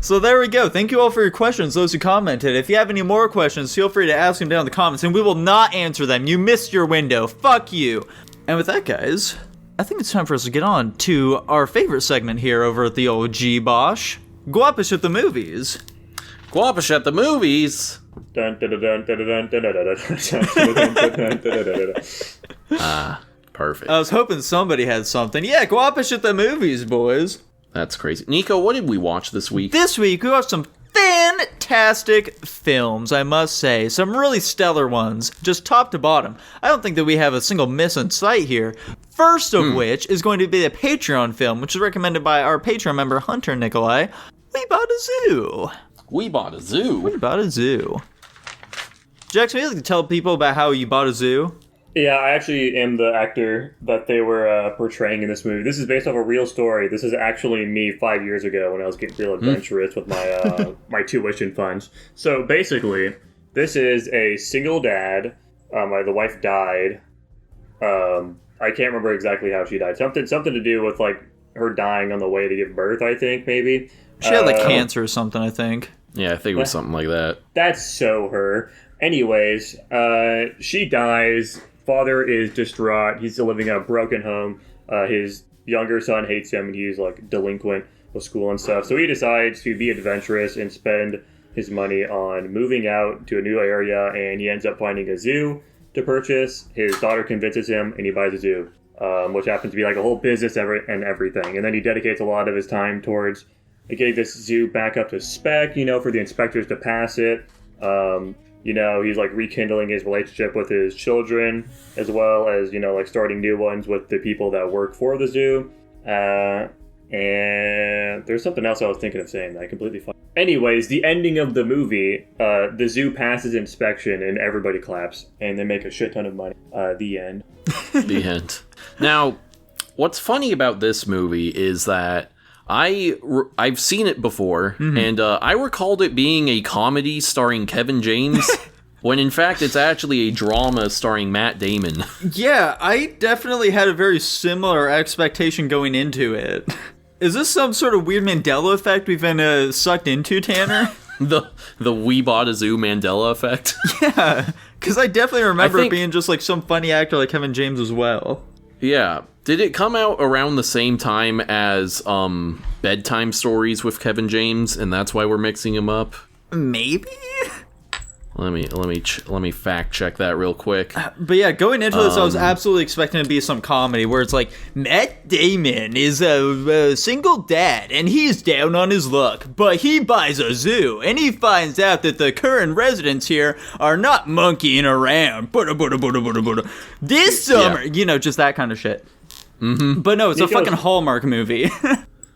So there we go. Thank you all for your questions, those who commented. If you have any more questions, feel free to ask them down in the comments, and we will not answer them. You missed your window. Fuck you. And with that, guys, I think it's time for us to get on to our favorite segment here over at the old G-Bosh, Guapish at the Movies. Guapish at the movies. Perfect. I was hoping somebody had something. Yeah, Guapish at the movies, boys. That's crazy. Nico, what did we watch this week? This week, we watched some fantastic films, I must say. Some really stellar ones, just top to bottom. I don't think that we have a single miss in sight here. First of which is going to be a Patreon film, which is recommended by our Patreon member, Hunter Nikolai. We Bought a Zoo. We bought a zoo. We bought a zoo. Jackson, would you like to tell people about how you bought a zoo? Yeah, I actually am the actor that they were portraying in this movie. This is based off a real story. This is actually me 5 years ago when I was getting real adventurous with my my tuition funds. So basically, this is a single dad. The wife died. I can't remember exactly how she died. Something to do with her dying on the way to give birth, I think, maybe. She had cancer or something, I think. Yeah, I think it was something like that. That's so her. Anyways, she dies. Father is distraught. He's still living in a broken home. His younger son hates him, and he's delinquent with school and stuff. So he decides to be adventurous and spend his money on moving out to a new area, and he ends up finding a zoo to purchase. His daughter convinces him, and he buys a zoo, which happens to be a whole business and everything. And then he dedicates a lot of his time towards getting this zoo back up to spec, for the inspectors to pass it. He's rekindling his relationship with his children, as well as, starting new ones with the people that work for the zoo. And there's something else I was thinking of saying that I completely forgot. Anyways, the ending of the movie, the zoo passes inspection and everybody claps, and they make a shit ton of money. The end. The end. Now, what's funny about this movie is that I've seen it before, and I recalled it being a comedy starring Kevin James, when in fact it's actually a drama starring Matt Damon. Yeah, I definitely had a very similar expectation going into it. Is this some sort of weird Mandela effect we've been sucked into, Tanner? the We Bought a Zoo Mandela effect? Yeah, because I definitely remember it being just some funny actor like Kevin James as well. Yeah. Did it come out around the same time as Bedtime Stories with Kevin James, and that's why we're mixing them up? Maybe? Let me fact check that real quick. But yeah, going into this, I was absolutely expecting it to be some comedy where it's Matt Damon is a single dad and he's down on his luck, but he buys a zoo and he finds out that the current residents here are not monkeying around. This summer, just that kind of shit. But no, it's a fucking Hallmark movie.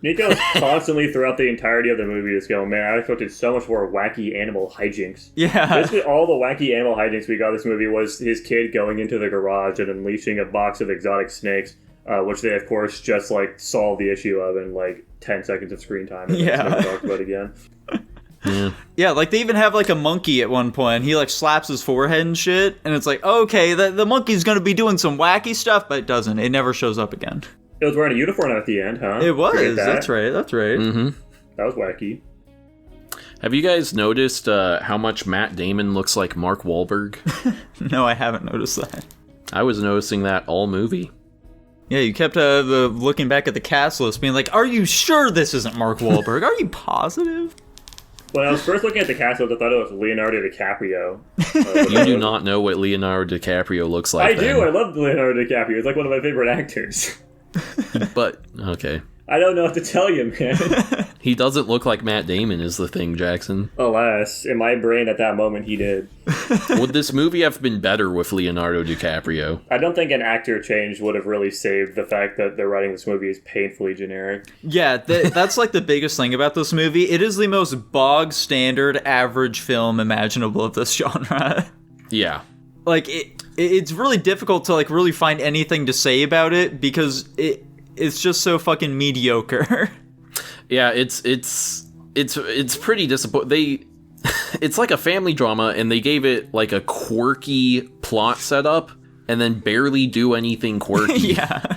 Nico's constantly throughout the entirety of the movie just going, man, I expected so much more wacky animal hijinks. Yeah. Basically, all the wacky animal hijinks we got in this movie was his kid going into the garage and unleashing a box of exotic snakes, which they, of course, just, like, solved the issue of in, like, 10 seconds of screen time. And never talked about again. Yeah, like, they even have, like, a monkey at one point. He, like, slaps his forehead and shit, and it's like, okay, the monkey's gonna be doing some wacky stuff, but it doesn't. It never shows up again. It was wearing a uniform at the end, huh? It was. That's right. Mm-hmm. That was wacky. Have you guys noticed how much Matt Damon looks like Mark Wahlberg? No, I haven't noticed that. I was noticing that all movie. Yeah, you kept looking back at the cast list, being like, are you sure this isn't Mark Wahlberg? Are you positive? When I was first looking at the cast list, I thought it was Leonardo DiCaprio. You do not know what Leonardo DiCaprio looks like. I do. I love Leonardo DiCaprio. He's like one of my favorite actors. But, okay. I don't know what to tell you, man. He doesn't look like Matt Damon is the thing, Jackson. Alas, in my brain at that moment, he did. Would this movie have been better with Leonardo DiCaprio? I don't think an actor change would have really saved the fact that they're writing this movie is painfully generic. Yeah, that's like the biggest thing about this movie. It is the most bog standard average film imaginable of this genre. Yeah. Like, it's really difficult to, like, really find anything to say about it because it's just so fucking mediocre. Yeah, it's pretty disappointing. It's like a family drama, and they gave it like a quirky plot setup, and then barely do anything quirky. Yeah.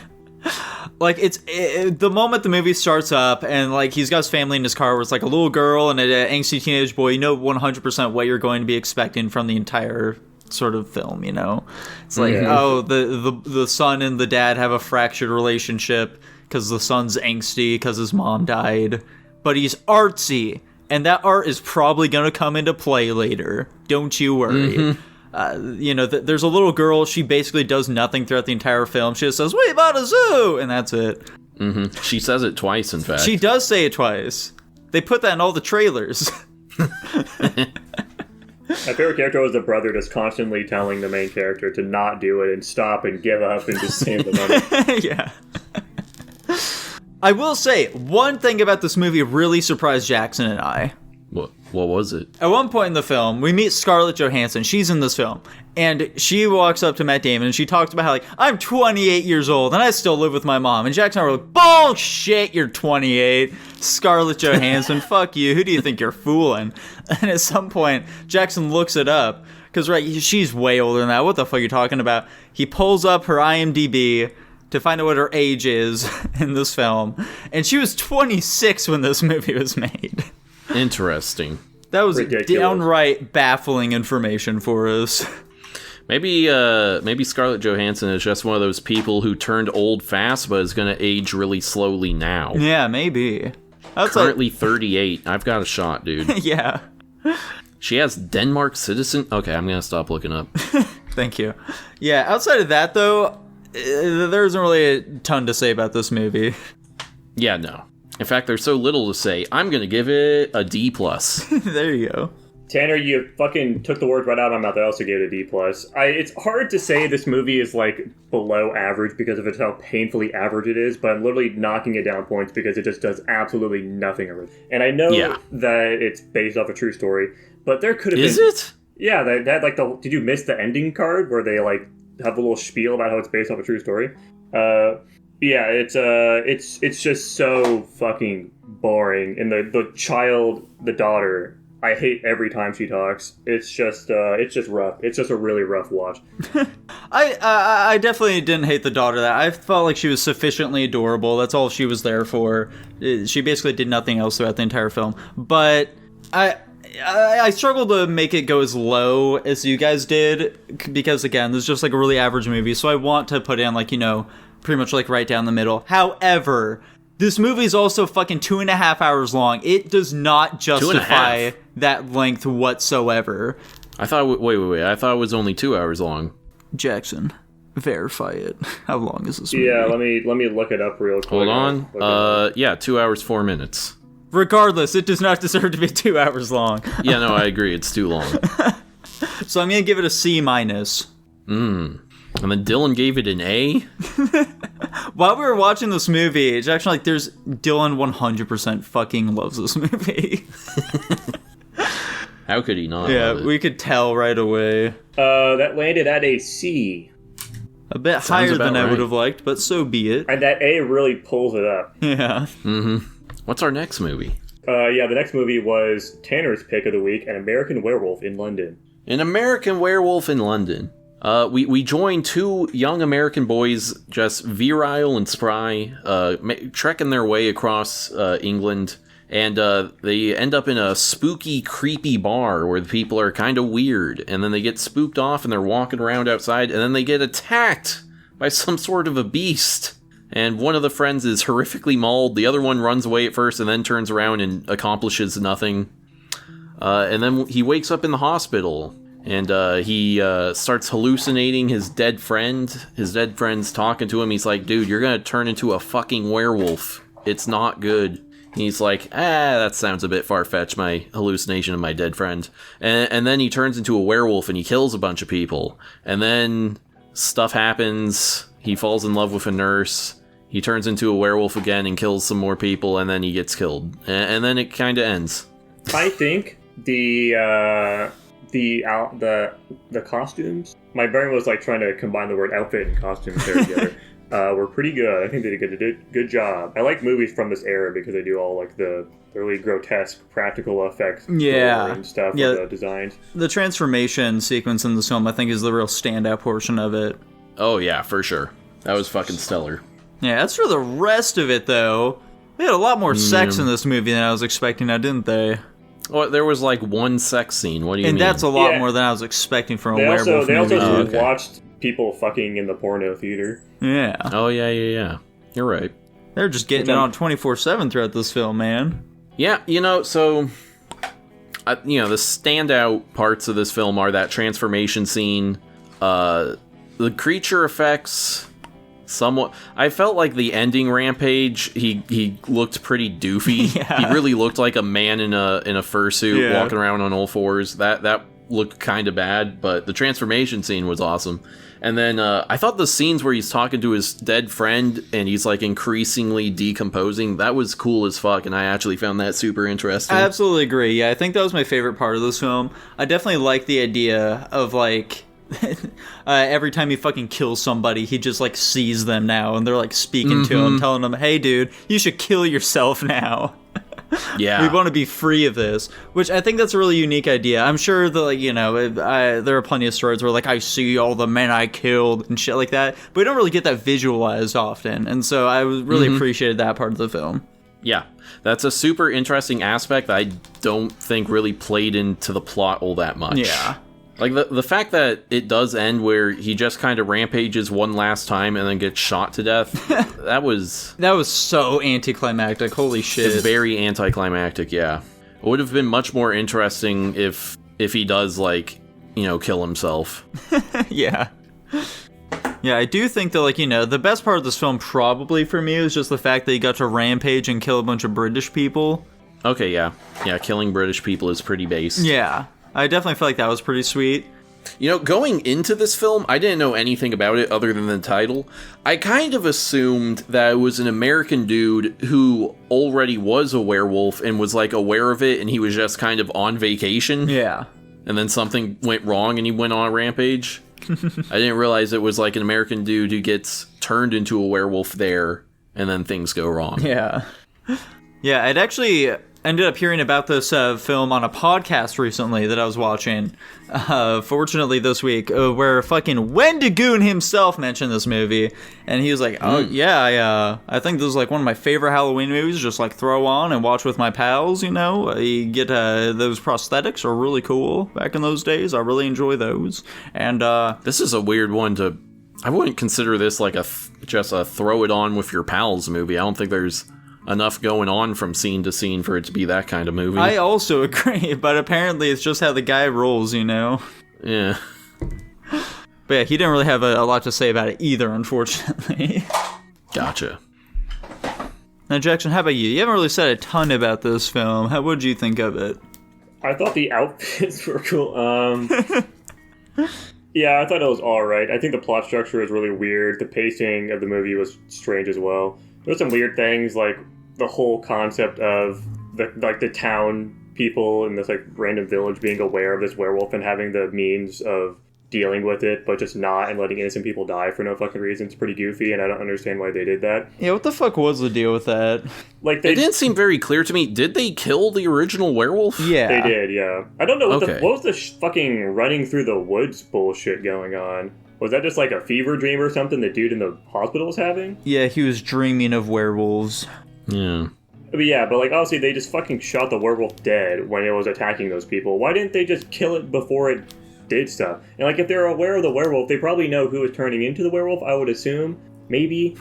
Like, the moment the movie starts up, and, like, he's got his family in his car where it's, like, a little girl and an angsty teenage boy, you know 100% what you're going to be expecting from the entire sort of film, you know? It's like, oh, the son and the dad have a fractured relationship because the son's angsty because his mom died, but he's artsy, and that art is probably going to come into play later. Don't you worry. You know, there's a little girl, she basically does nothing throughout the entire film. She just says, "We bought a zoo!" and that's it. She says it twice, in fact. She does say it twice. They put that in all the trailers. My favorite character was the brother just constantly telling the main character to not do it and stop and give up and just save the money. Yeah. I will say, one thing about this movie really surprised Jackson and I. What was it? At one point in the film, we meet Scarlett Johansson. She's in this film. And she walks up to Matt Damon and she talks about how, like, I'm 28 years old and I still live with my mom. And Jackson and I were like, bullshit, you're 28. Scarlett Johansson, fuck you. Who do you think you're fooling? And at some point, Jackson looks it up. Because, right, she's way older than that. What the fuck are you talking about? He pulls up her IMDb to find out what her age is in this film. And she was 26 when this movie was made. Interesting. That was Ridiculous. Downright baffling information for us. Maybe Scarlett Johansson is just one of those people who turned old fast, but is going to age really slowly now. Yeah, maybe. Currently 38. I've got a shot, dude. Yeah. She has Denmark citizen. Okay, I'm going to stop looking up. Thank you. Yeah, outside of that, though, there isn't really a ton to say about this movie. Yeah, no. In fact, there's so little to say. I'm going to give it a D+. There you go. Tanner, you fucking took the words right out of my mouth. I also gave it a D+. It's hard to say this movie is, like, below average because of how painfully average it is, but I'm literally knocking it down points because it just does absolutely nothing. And I know that it's based off a true story, but there could have been... Is it? Yeah, they had, like, did you miss the ending card where they, like, have a little spiel about how it's based off a true story? Yeah, it's just so fucking boring. And the daughter, I hate every time she talks. It's just rough. It's just a really rough watch. I definitely didn't hate the daughter. That I felt like she was sufficiently adorable. That's all she was there for. She basically did nothing else throughout the entire film. But I struggled to make it go as low as you guys did because, again, this is just like a really average movie. So I want to put in, like, you know, pretty much like right down the middle. However, this movie is also fucking 2.5 hours long. It does not justify that length whatsoever. I thought, wait. I thought it was only 2 hours long. Jackson, verify it. How long is this movie? Yeah, let me look it up real quick. Hold on. Yeah, 2 hours, 4 minutes. Regardless, it does not deserve to be 2 hours long. Yeah, no, I agree. It's too long. So I'm going to give it a C-. And then Dylan gave it an A? While we were watching this movie, it's actually like there's Dylan 100% fucking loves this movie. How could he not? Yeah, love it? we could tell right away. That landed at a C. A bit Sounds higher about than I right. would have liked, but so be it. And that A really pulls it up. Yeah. What's our next movie? The next movie was Tanner's pick of the week, An American Werewolf in London. An American Werewolf in London. We join two young American boys, just virile and spry, trekking their way across England, and they end up in a spooky, creepy bar where the people are kind of weird, and then they get spooked off and they're walking around outside, and then they get attacked by some sort of a beast. And one of the friends is horrifically mauled, the other one runs away at first and then turns around and accomplishes nothing. And then he wakes up in the hospital. And he starts hallucinating his dead friend. His dead friend's talking to him. He's like, dude, you're going to turn into a fucking werewolf. It's not good. And he's like, that sounds a bit far-fetched, my hallucination of my dead friend. And then he turns into a werewolf and he kills a bunch of people. And then stuff happens. He falls in love with a nurse. He turns into a werewolf again and kills some more people. And then he gets killed. And then it kind of ends. I think the costumes. My brain was like trying to combine the word outfit and costumes there together. Were pretty good. I think they did a good job. I like movies from this era because they do all like the really grotesque practical effects, and stuff with the designs. The transformation sequence in this film, I think, is the real standout portion of it. Oh yeah, for sure. That was fucking stellar. Yeah, as for the rest of it, though, they had a lot more sex in this movie than I was expecting, now didn't they? Well, there was like one sex scene. What do you mean? And that's a lot more than I was expecting from a werewolf They movie. also watched people fucking in the porno theater. Yeah. Oh, yeah. You're right. They're just getting it on 24/7 throughout this film, man. Yeah, so... the standout parts of this film are that transformation scene, the creature effects... Somewhat. I felt like the ending rampage, he looked pretty doofy. Yeah. He really looked like a man in a fursuit walking around on all fours. That looked kind of bad, but the transformation scene was awesome. And then I thought the scenes where he's talking to his dead friend and he's like increasingly decomposing, that was cool as fuck, and I actually found that super interesting. I absolutely agree. Yeah, I think that was my favorite part of this film. I definitely like the idea of like every time he fucking kills somebody, he just like sees them now, and they're like speaking to him, telling him, "Hey, dude, you should kill yourself now." Yeah, we want to be free of this, which I think that's a really unique idea. I'm sure that there are plenty of stories where like I see all the men I killed and shit like that, but we don't really get that visualized often, and so I really appreciated that part of the film. Yeah, that's a super interesting aspect that I don't think really played into the plot all that much. Yeah. Like, the fact that it does end where he just kind of rampages one last time and then gets shot to death, that was so anticlimactic. Holy shit. Very anticlimactic, yeah. It would have been much more interesting if he does, like, kill himself. Yeah. Yeah, I do think that, the best part of this film probably for me is just the fact that he got to rampage and kill a bunch of British people. Okay, yeah. Yeah, killing British people is pretty base. Yeah. I definitely feel like that was pretty sweet. Going into this film, I didn't know anything about it other than the title. I kind of assumed that it was an American dude who already was a werewolf and was, like, aware of it, and he was just kind of on vacation. Yeah. And then something went wrong and he went on a rampage. I didn't realize it was, like, an American dude who gets turned into a werewolf there, and then things go wrong. Yeah. Yeah, I'd actually ended up hearing about this film on a podcast recently that I was watching, fortunately this week, where fucking Wendigoon himself mentioned this movie, and he was like, I think this is like one of my favorite Halloween movies, just like throw on and watch with my pals, you get those prosthetics are really cool back in those days. I really enjoy those. And this is a weird one to... I wouldn't consider this like just a throw it on with your pals movie. I don't think there's enough going on from scene to scene for it to be that kind of movie. I also agree, but apparently it's just how the guy rolls, Yeah. But yeah, he didn't really have a lot to say about it either, unfortunately. Gotcha. Now, Jackson, how about you? You haven't really said a ton about this film. What did you think of it? I thought the outfits were cool. Yeah, I thought it was alright. I think the plot structure was really weird. The pacing of the movie was strange as well. There were some weird things, like the whole concept of the town people in this like random village being aware of this werewolf and having the means of dealing with it, but just not, and letting innocent people die for no fucking reason. It's pretty goofy, and I don't understand why they did that. Yeah, what the fuck was the deal with that? Like It didn't seem very clear to me. Did they kill the original werewolf? Yeah. They did, yeah. I don't know what Okay. what was the fucking running through the woods bullshit going on? Was that just like a fever dream or something the dude in the hospital was having? Yeah, he was dreaming of werewolves. Yeah. But yeah, but like obviously they just fucking shot the werewolf dead when it was attacking those people. Why didn't they just kill it before it did stuff? And like if they're aware of the werewolf, they probably know who is turning into the werewolf, I would assume. Maybe.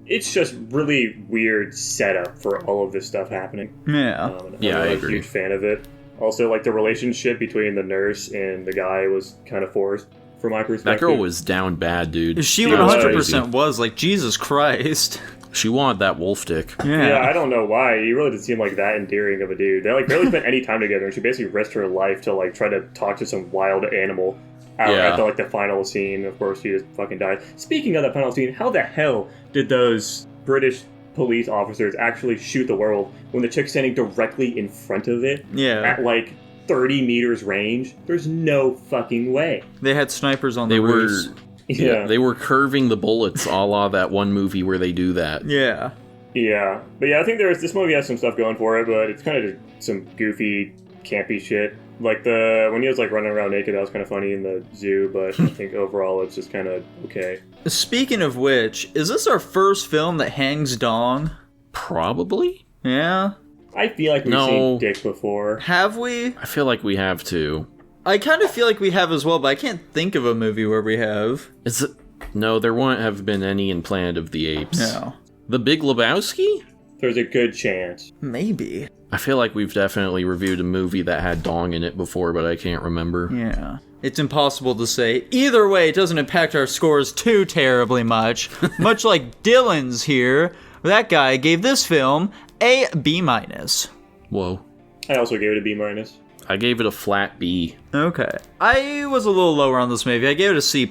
It's just really weird setup for all of this stuff happening. Yeah. Yeah, I I'm agree. a huge fan of it. Also, like the relationship between the nurse and the guy was kind of forced from my perspective. That girl was down bad, dude. She was 100% was, like, Jesus Christ. She wanted that wolf dick. Yeah, I don't know why. He really didn't seem like that endearing of a dude. They like barely spent any time together, and she basically risked her life to like try to talk to some wild animal. Yeah. At the final scene, of course, she just fucking died. Speaking of that final scene, how the hell did those British police officers actually shoot the werewolf when the chick's standing directly in front of it Yeah. at like 30 meters range? There's no fucking way. They had snipers on They the were roofs. Yeah. they were curving the bullets a la that one movie where they do that. Yeah. Yeah, but yeah, I think this movie has some stuff going for it, but it's kind of just some goofy, campy shit. Like when he was like running around naked, that was kind of funny in the zoo, but I think overall it's just kind of okay. Speaking of which, is this our first film that hangs dong? Probably? Yeah. I feel like we've No. seen dick before. Have we? I feel like we have to. I kind of feel like we have as well, but I can't think of a movie where we have. Is it? No, there won't have been any in Planet of the Apes. No. The Big Lebowski? There's a good chance. Maybe. I feel like we've definitely reviewed a movie that had dong in it before, but I can't remember. Yeah. It's impossible to say. Either way, it doesn't impact our scores too terribly much. Much like Dylan's here. That guy gave this film a B-. Whoa. I also gave it a B-. I gave it a flat B. Okay. I was a little lower on this movie. I gave it a C+.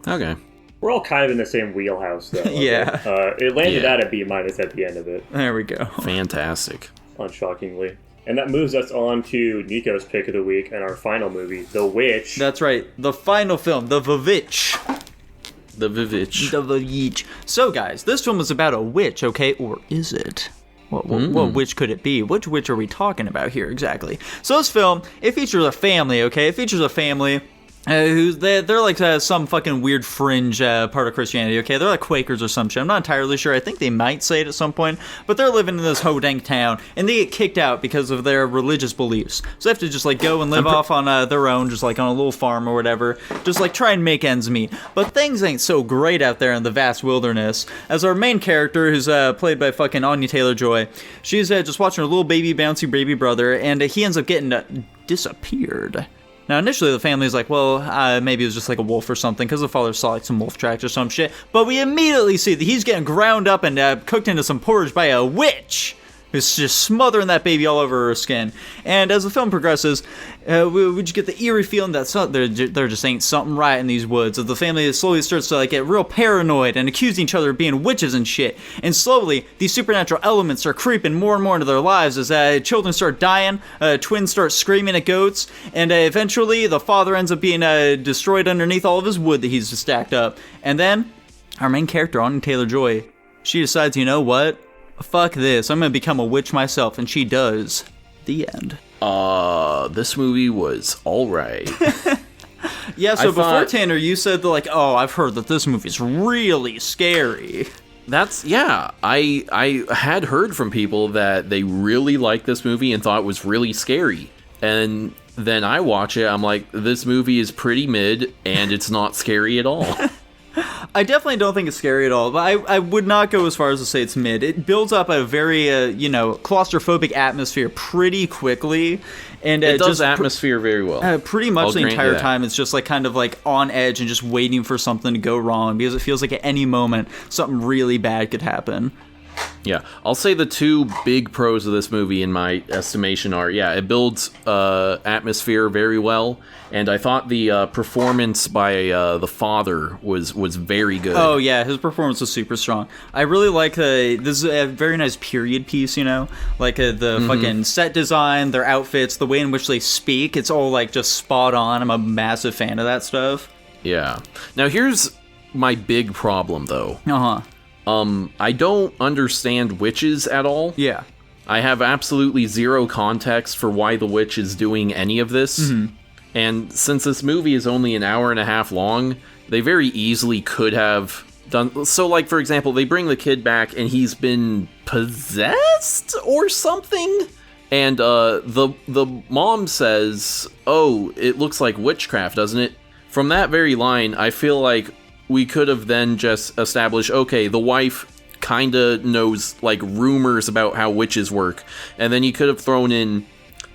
Okay. We're all kind of in the same wheelhouse, though. Yeah. It landed Yeah. at a B- at the end of it, There we go. Fantastic. unshockingly. And that moves us on to Nico's pick of the week and our final movie, The Witch. That's right. The final film, The Vivitch. The Vivitch. The Vivitch. So, guys, this film is about a witch, okay? Or is it? What witch could it be? Which witch are we talking about here exactly? So this film, it features a family, okay? It features a family they're like some fucking weird fringe part of Christianity, okay? They're like Quakers or some shit. I'm not entirely sure. I think they might say it at some point, but they're living in this ho-dank town, and they get kicked out because of their religious beliefs. So they have to just like go and live off on their own, just like on a little farm or whatever, just like try and make ends meet. But things ain't so great out there in the vast wilderness, as our main character, who's played by fucking Anya Taylor-Joy, she's just watching her little baby bouncy baby brother, and he ends up getting disappeared. Now, initially, the family's like, well, maybe it was just like a wolf or something, because the father saw like some wolf tracks or some shit. But we immediately see that he's getting ground up and cooked into some porridge by a witch who's just smothering that baby all over her skin. And as the film progresses, we just get the eerie feeling that there just ain't something right in these woods. As the family slowly starts to like get real paranoid and accusing each other of being witches and shit. And slowly, these supernatural elements are creeping more and more into their lives as children start dying, twins start screaming at goats, and eventually the father ends up being destroyed underneath all of his wood that he's stacked up. And then, our main character, Anya Taylor-Joy, she decides, you know what? Fuck this, I'm gonna become a witch myself, and she does. The end. This movie was alright. Yeah, so before thought- Tanner, you said that, like, oh, I've heard that this movie's really scary. I had heard from people that they really liked this movie and thought it was really scary. And then I watch it, I'm like, this movie is pretty mid, and it's not scary at all. I definitely don't think it's scary at all, but I would not go as far as to say it's mid. It builds up a very, claustrophobic atmosphere pretty quickly. And It does just atmosphere very well. pretty much I'll the grant you entire that. time, it's just like kind of like on edge and just waiting for something to go wrong, because it feels like at any moment something really bad could happen. Yeah, I'll say the two big pros of this movie, in my estimation, are it builds atmosphere very well, and I thought the performance by the father was very good. Oh yeah, his performance was super strong. I really like this is a very nice period piece, you know, like the fucking set design, their outfits, the way in which they speak. It's all like just spot on. I'm a massive fan of that stuff. Yeah. Now here's my big problem, though. I don't understand witches at all. Yeah. I have absolutely zero context for why the witch is doing any of this. And since this movie is only an hour and a half long, they very easily could have done... So, like, for example, they bring the kid back and he's been possessed or something? And the mom says, "Oh, it looks like witchcraft, doesn't it?" From that very line, I feel like we could have then just established, okay, the wife kinda knows, like, rumors about how witches work, and then you could have thrown in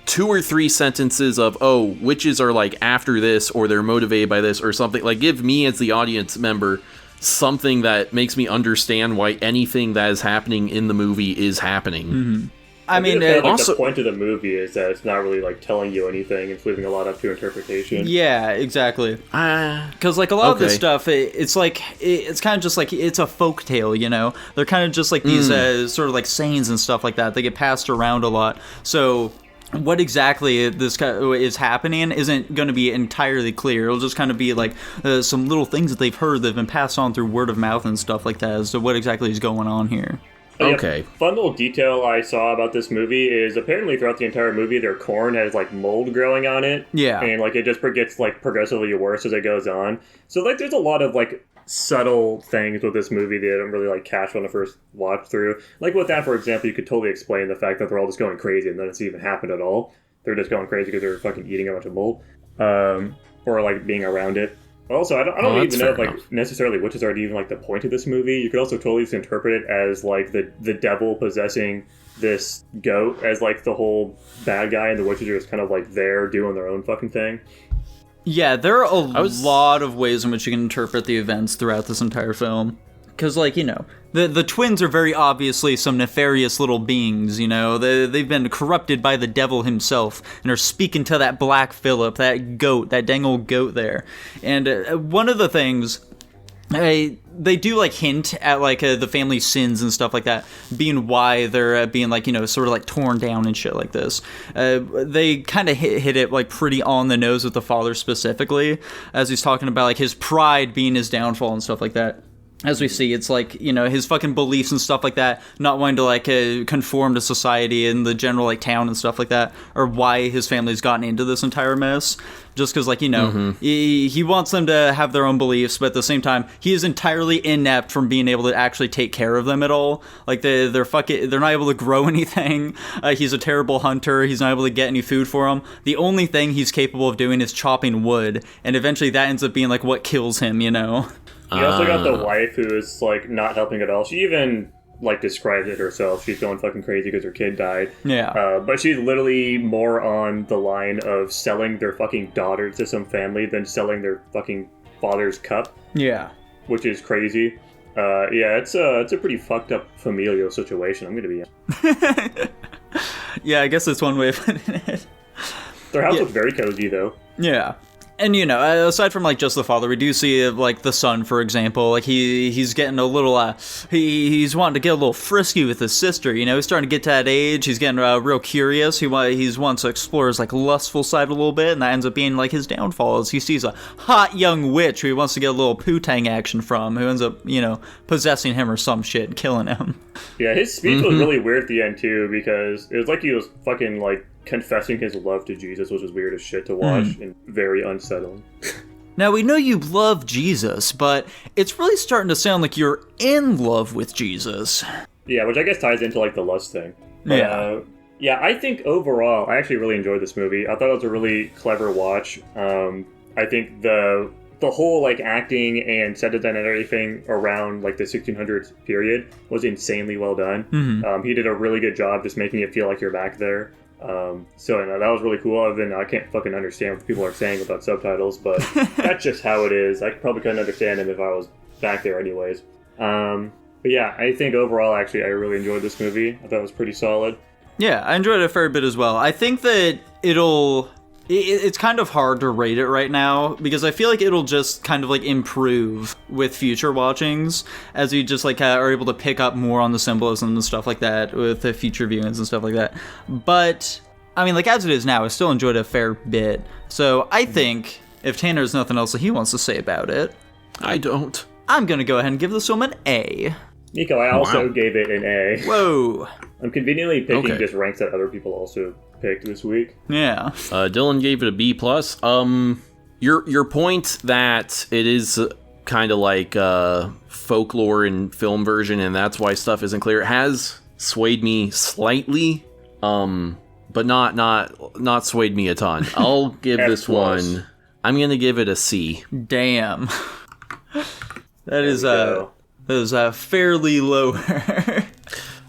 2 or 3 sentences of, oh, witches are, like, after this, or they're motivated by this, or something. Like, give me, as the audience member, something that makes me understand why anything that is happening in the movie is happening. I mean, also, the point of the movie is that it's not really like telling you anything; it's leaving a lot up to interpretation. Yeah, exactly. Because like a lot of this stuff, it's like it's kind of just like it's a folk tale, you know. They're kind of just like these sort of like sayings and stuff like that. They get passed around a lot. So what exactly this is happening isn't going to be entirely clear. It'll just kind of be like some little things that they've heard that have been passed on through word of mouth and stuff like that as to what exactly is going on here. Okay. Fun little detail I saw about this movie is apparently throughout the entire movie their corn has like mold growing on it. Yeah. And like it just gets like progressively worse as it goes on. So like there's a lot of like subtle things with this movie that I didn't really like catch when I first watched through. Like with that, for example, you could totally explain the fact that they're all just going crazy and none of it's even happened at all. They're just going crazy because they're fucking eating a bunch of mold. Or like being around it. Also, I don't even know if like necessarily witches are even like the point of this movie. You could also totally just interpret it as like the devil possessing this goat as like the whole bad guy, and the witches are just kind of like there doing their own fucking thing. Yeah, there are a lot of ways in which you can interpret the events throughout this entire film. Because, like, you know, the twins are very obviously some nefarious little beings, you know. They've been corrupted by the devil himself and are speaking to that Black Phillip, that goat, that dang old goat there. And one of the things... they do, like, hint at, like, the family sins and stuff like that, being why they're being, like, you know, sort of, like, torn down and shit like this. They kind of hit it, like, pretty on the nose with the father specifically, as he's talking about, like, his pride being his downfall and stuff like that. As we see, it's like, you know, his fucking beliefs and stuff like that, not wanting to, like, conform to society and the general, like, town and stuff like that, or why his family's gotten into this entire mess. Just because, like, you know, he wants them to have their own beliefs, but at the same time, he is entirely inept from being able to actually take care of them at all. Like, they're not able to grow anything. He's a terrible hunter. He's not able to get any food for them. The only thing he's capable of doing is chopping wood, and eventually that ends up being, like, what kills him, you know? You also got the wife who is, like, not helping at all. She even, like, described it herself. She's going fucking crazy because her kid died. Yeah. But she's literally more on the line of selling their fucking daughter to some family than selling their fucking father's cup. Yeah. Which is crazy. Yeah, it's a pretty fucked up familial situation, I'm gonna be... Yeah, I guess that's one way of putting it. Their house looks very cozy, though. Yeah. And, you know, aside from, like, just the father, we do see, like, the son, for example. Like, he's getting a little, he's wanting to get a little frisky with his sister, you know? He's starting to get to that age. He's getting real curious. He wants to explore his, like, lustful side a little bit, and that ends up being, like, his downfall as he sees a hot young witch who he wants to get a little poo-tang action from, who ends up, you know, possessing him or some shit and killing him. Yeah, his speech was really weird at the end, too, because it was like he was fucking, like, confessing his love to Jesus, which was weird as shit to watch and very unsettling. Now, we know you love Jesus, but it's really starting to sound like you're in love with Jesus. Yeah, which I guess ties into, like, the lust thing. But, yeah, I think overall, I actually really enjoyed this movie. I thought it was a really clever watch. I think the whole, like, acting and set design and everything around, like, the 1600s period was insanely well done. He did a really good job just making it feel like you're back there. So that was really cool. Other than I can't fucking understand what people are saying without subtitles, but that's just how it is. I probably couldn't understand him if I was back there anyways. But yeah, I think overall, actually, I really enjoyed this movie. I thought it was pretty solid. Yeah, I enjoyed it a fair bit as well. I think that it's kind of hard to rate it right now because I feel like it'll just kind of like improve with future watchings as we just like are able to pick up more on the symbolism and stuff like that with the future viewings and stuff like that. But I mean, like as it is now, I still enjoyed it a fair bit. So I think if Tanner has nothing else that he wants to say about it, I don't. I'm gonna go ahead and give this film an A. Nico, I also gave it an A. Whoa. I'm conveniently picking just ranks that other people also picked this week. Yeah. Dylan gave it a B+. Your point that it is kind of like folklore in film version, and that's why stuff isn't clear, has swayed me slightly, but not swayed me a ton. I'll give this one. I'm gonna give it a C. Damn. That is fairly lower.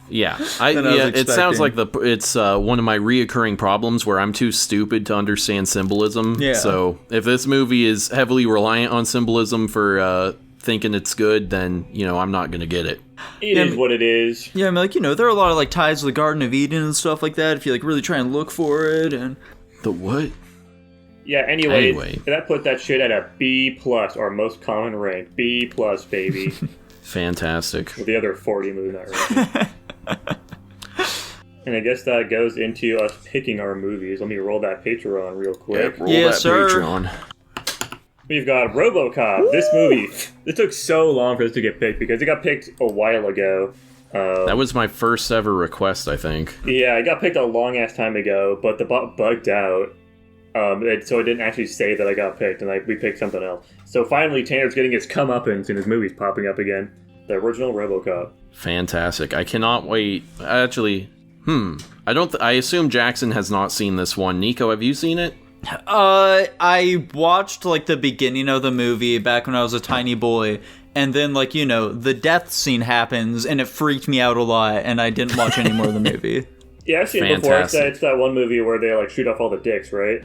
Yeah, it sounds like it's one of my reoccurring problems where I'm too stupid to understand symbolism. Yeah. So if this movie is heavily reliant on symbolism for thinking it's good, then I'm not gonna get it. It is what it is. Yeah, I mean, like there are a lot of like ties to the Garden of Eden and stuff like that. If you like really try and look for it, and the what? Yeah. Anyway, that put that shit at a B+, our most common rank. B+, baby. Fantastic. With the other 40 movies not ranking. And I guess that goes into us picking our movies. Let me roll that Patreon real quick. Roll that sir. Patreon. We've got RoboCop. This movie, it took so long for this to get picked because it got picked a while ago. That was my first ever request, I think. Yeah, it got picked a long ass time ago, but the bot bugged out. So it didn't actually say that I got picked, and we picked something else. So finally, Tanner's getting his comeuppance, and his movie's popping up again. The original RoboCop. Fantastic! I cannot wait. Actually, I assume Jackson has not seen this one. Nico, have you seen it? I watched like the beginning of the movie back when I was a tiny boy, and then like the death scene happens, and it freaked me out a lot, and I didn't watch any more of the movie. Yeah, I've seen it before. It's that one movie where they like shoot off all the dicks, right?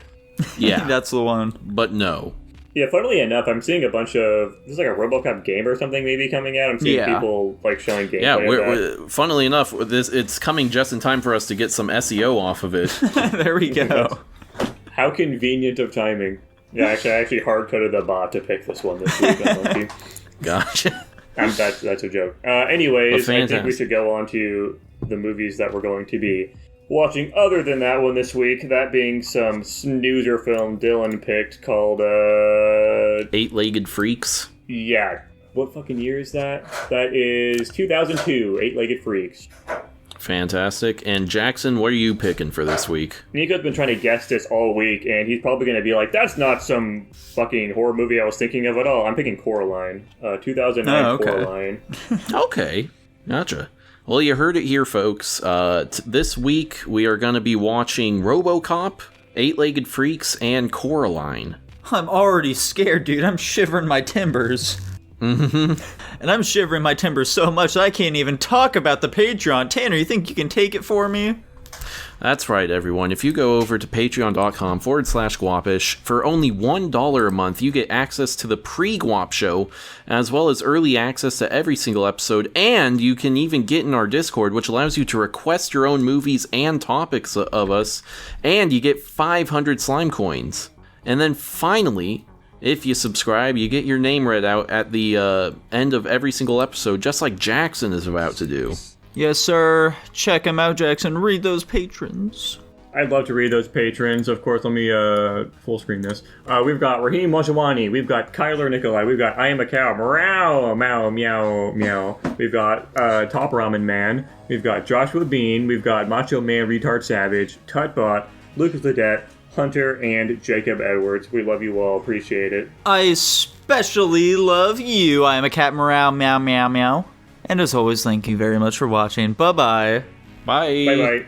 Yeah, that's the one. But no. Yeah, funnily enough, I'm seeing a bunch of... There's like a RoboCop game or something maybe coming out. I'm seeing people like showing gameplay. Yeah, funnily enough, it's coming just in time for us to get some SEO off of it. There we go. How convenient of timing. Yeah, I actually hard-coded the bot to pick this one this week. I'm lucky. Gotcha. That's a joke. Anyways, I think we should go on to the movies that we're going to be watching other than that one this week, that being some snoozer film Dylan picked called, Eight-Legged Freaks? Yeah. What fucking year is that? That is 2002, Eight-Legged Freaks. Fantastic. And Jackson, what are you picking for this week? Nico's been trying to guess this all week, and he's probably going to be like, that's not some fucking horror movie I was thinking of at all. I'm picking Coraline. 2009 Coraline. Okay. Gotcha. Well, you heard it here, folks. This week, we are going to be watching RoboCop, Eight-Legged Freaks, and Coraline. I'm already scared, dude. I'm shivering my timbers. Mm-hmm. And I'm shivering my timbers so much that I can't even talk about the Patreon. Tanner, you think you can take it for me? That's right, everyone. If you go over to patreon.com/Guapish, for only $1 a month, you get access to the pre-Guap show, as well as early access to every single episode, and you can even get in our Discord, which allows you to request your own movies and topics of us, and you get 500 slime coins. And then finally, if you subscribe, you get your name read out at the end of every single episode, just like Jackson is about to do. Yes, sir. Check him out, Jackson. Read those patrons. I'd love to read those patrons. Of course, let me full screen this. We've got Raheem Mojawani. We've got Kyler Nikolai. We've got I Am a Cow. Meow, meow, meow, meow. We've got Top Ramen Man. We've got Joshua Bean. We've got Macho Man Retard Savage. Tutbot. Lucas Ledet. Hunter, and Jacob Edwards. We love you all. Appreciate it. I especially love you. I am a cat. Meow, meow, meow, meow. And as always, thank you very much for watching. Bye-bye. Bye. Bye-bye.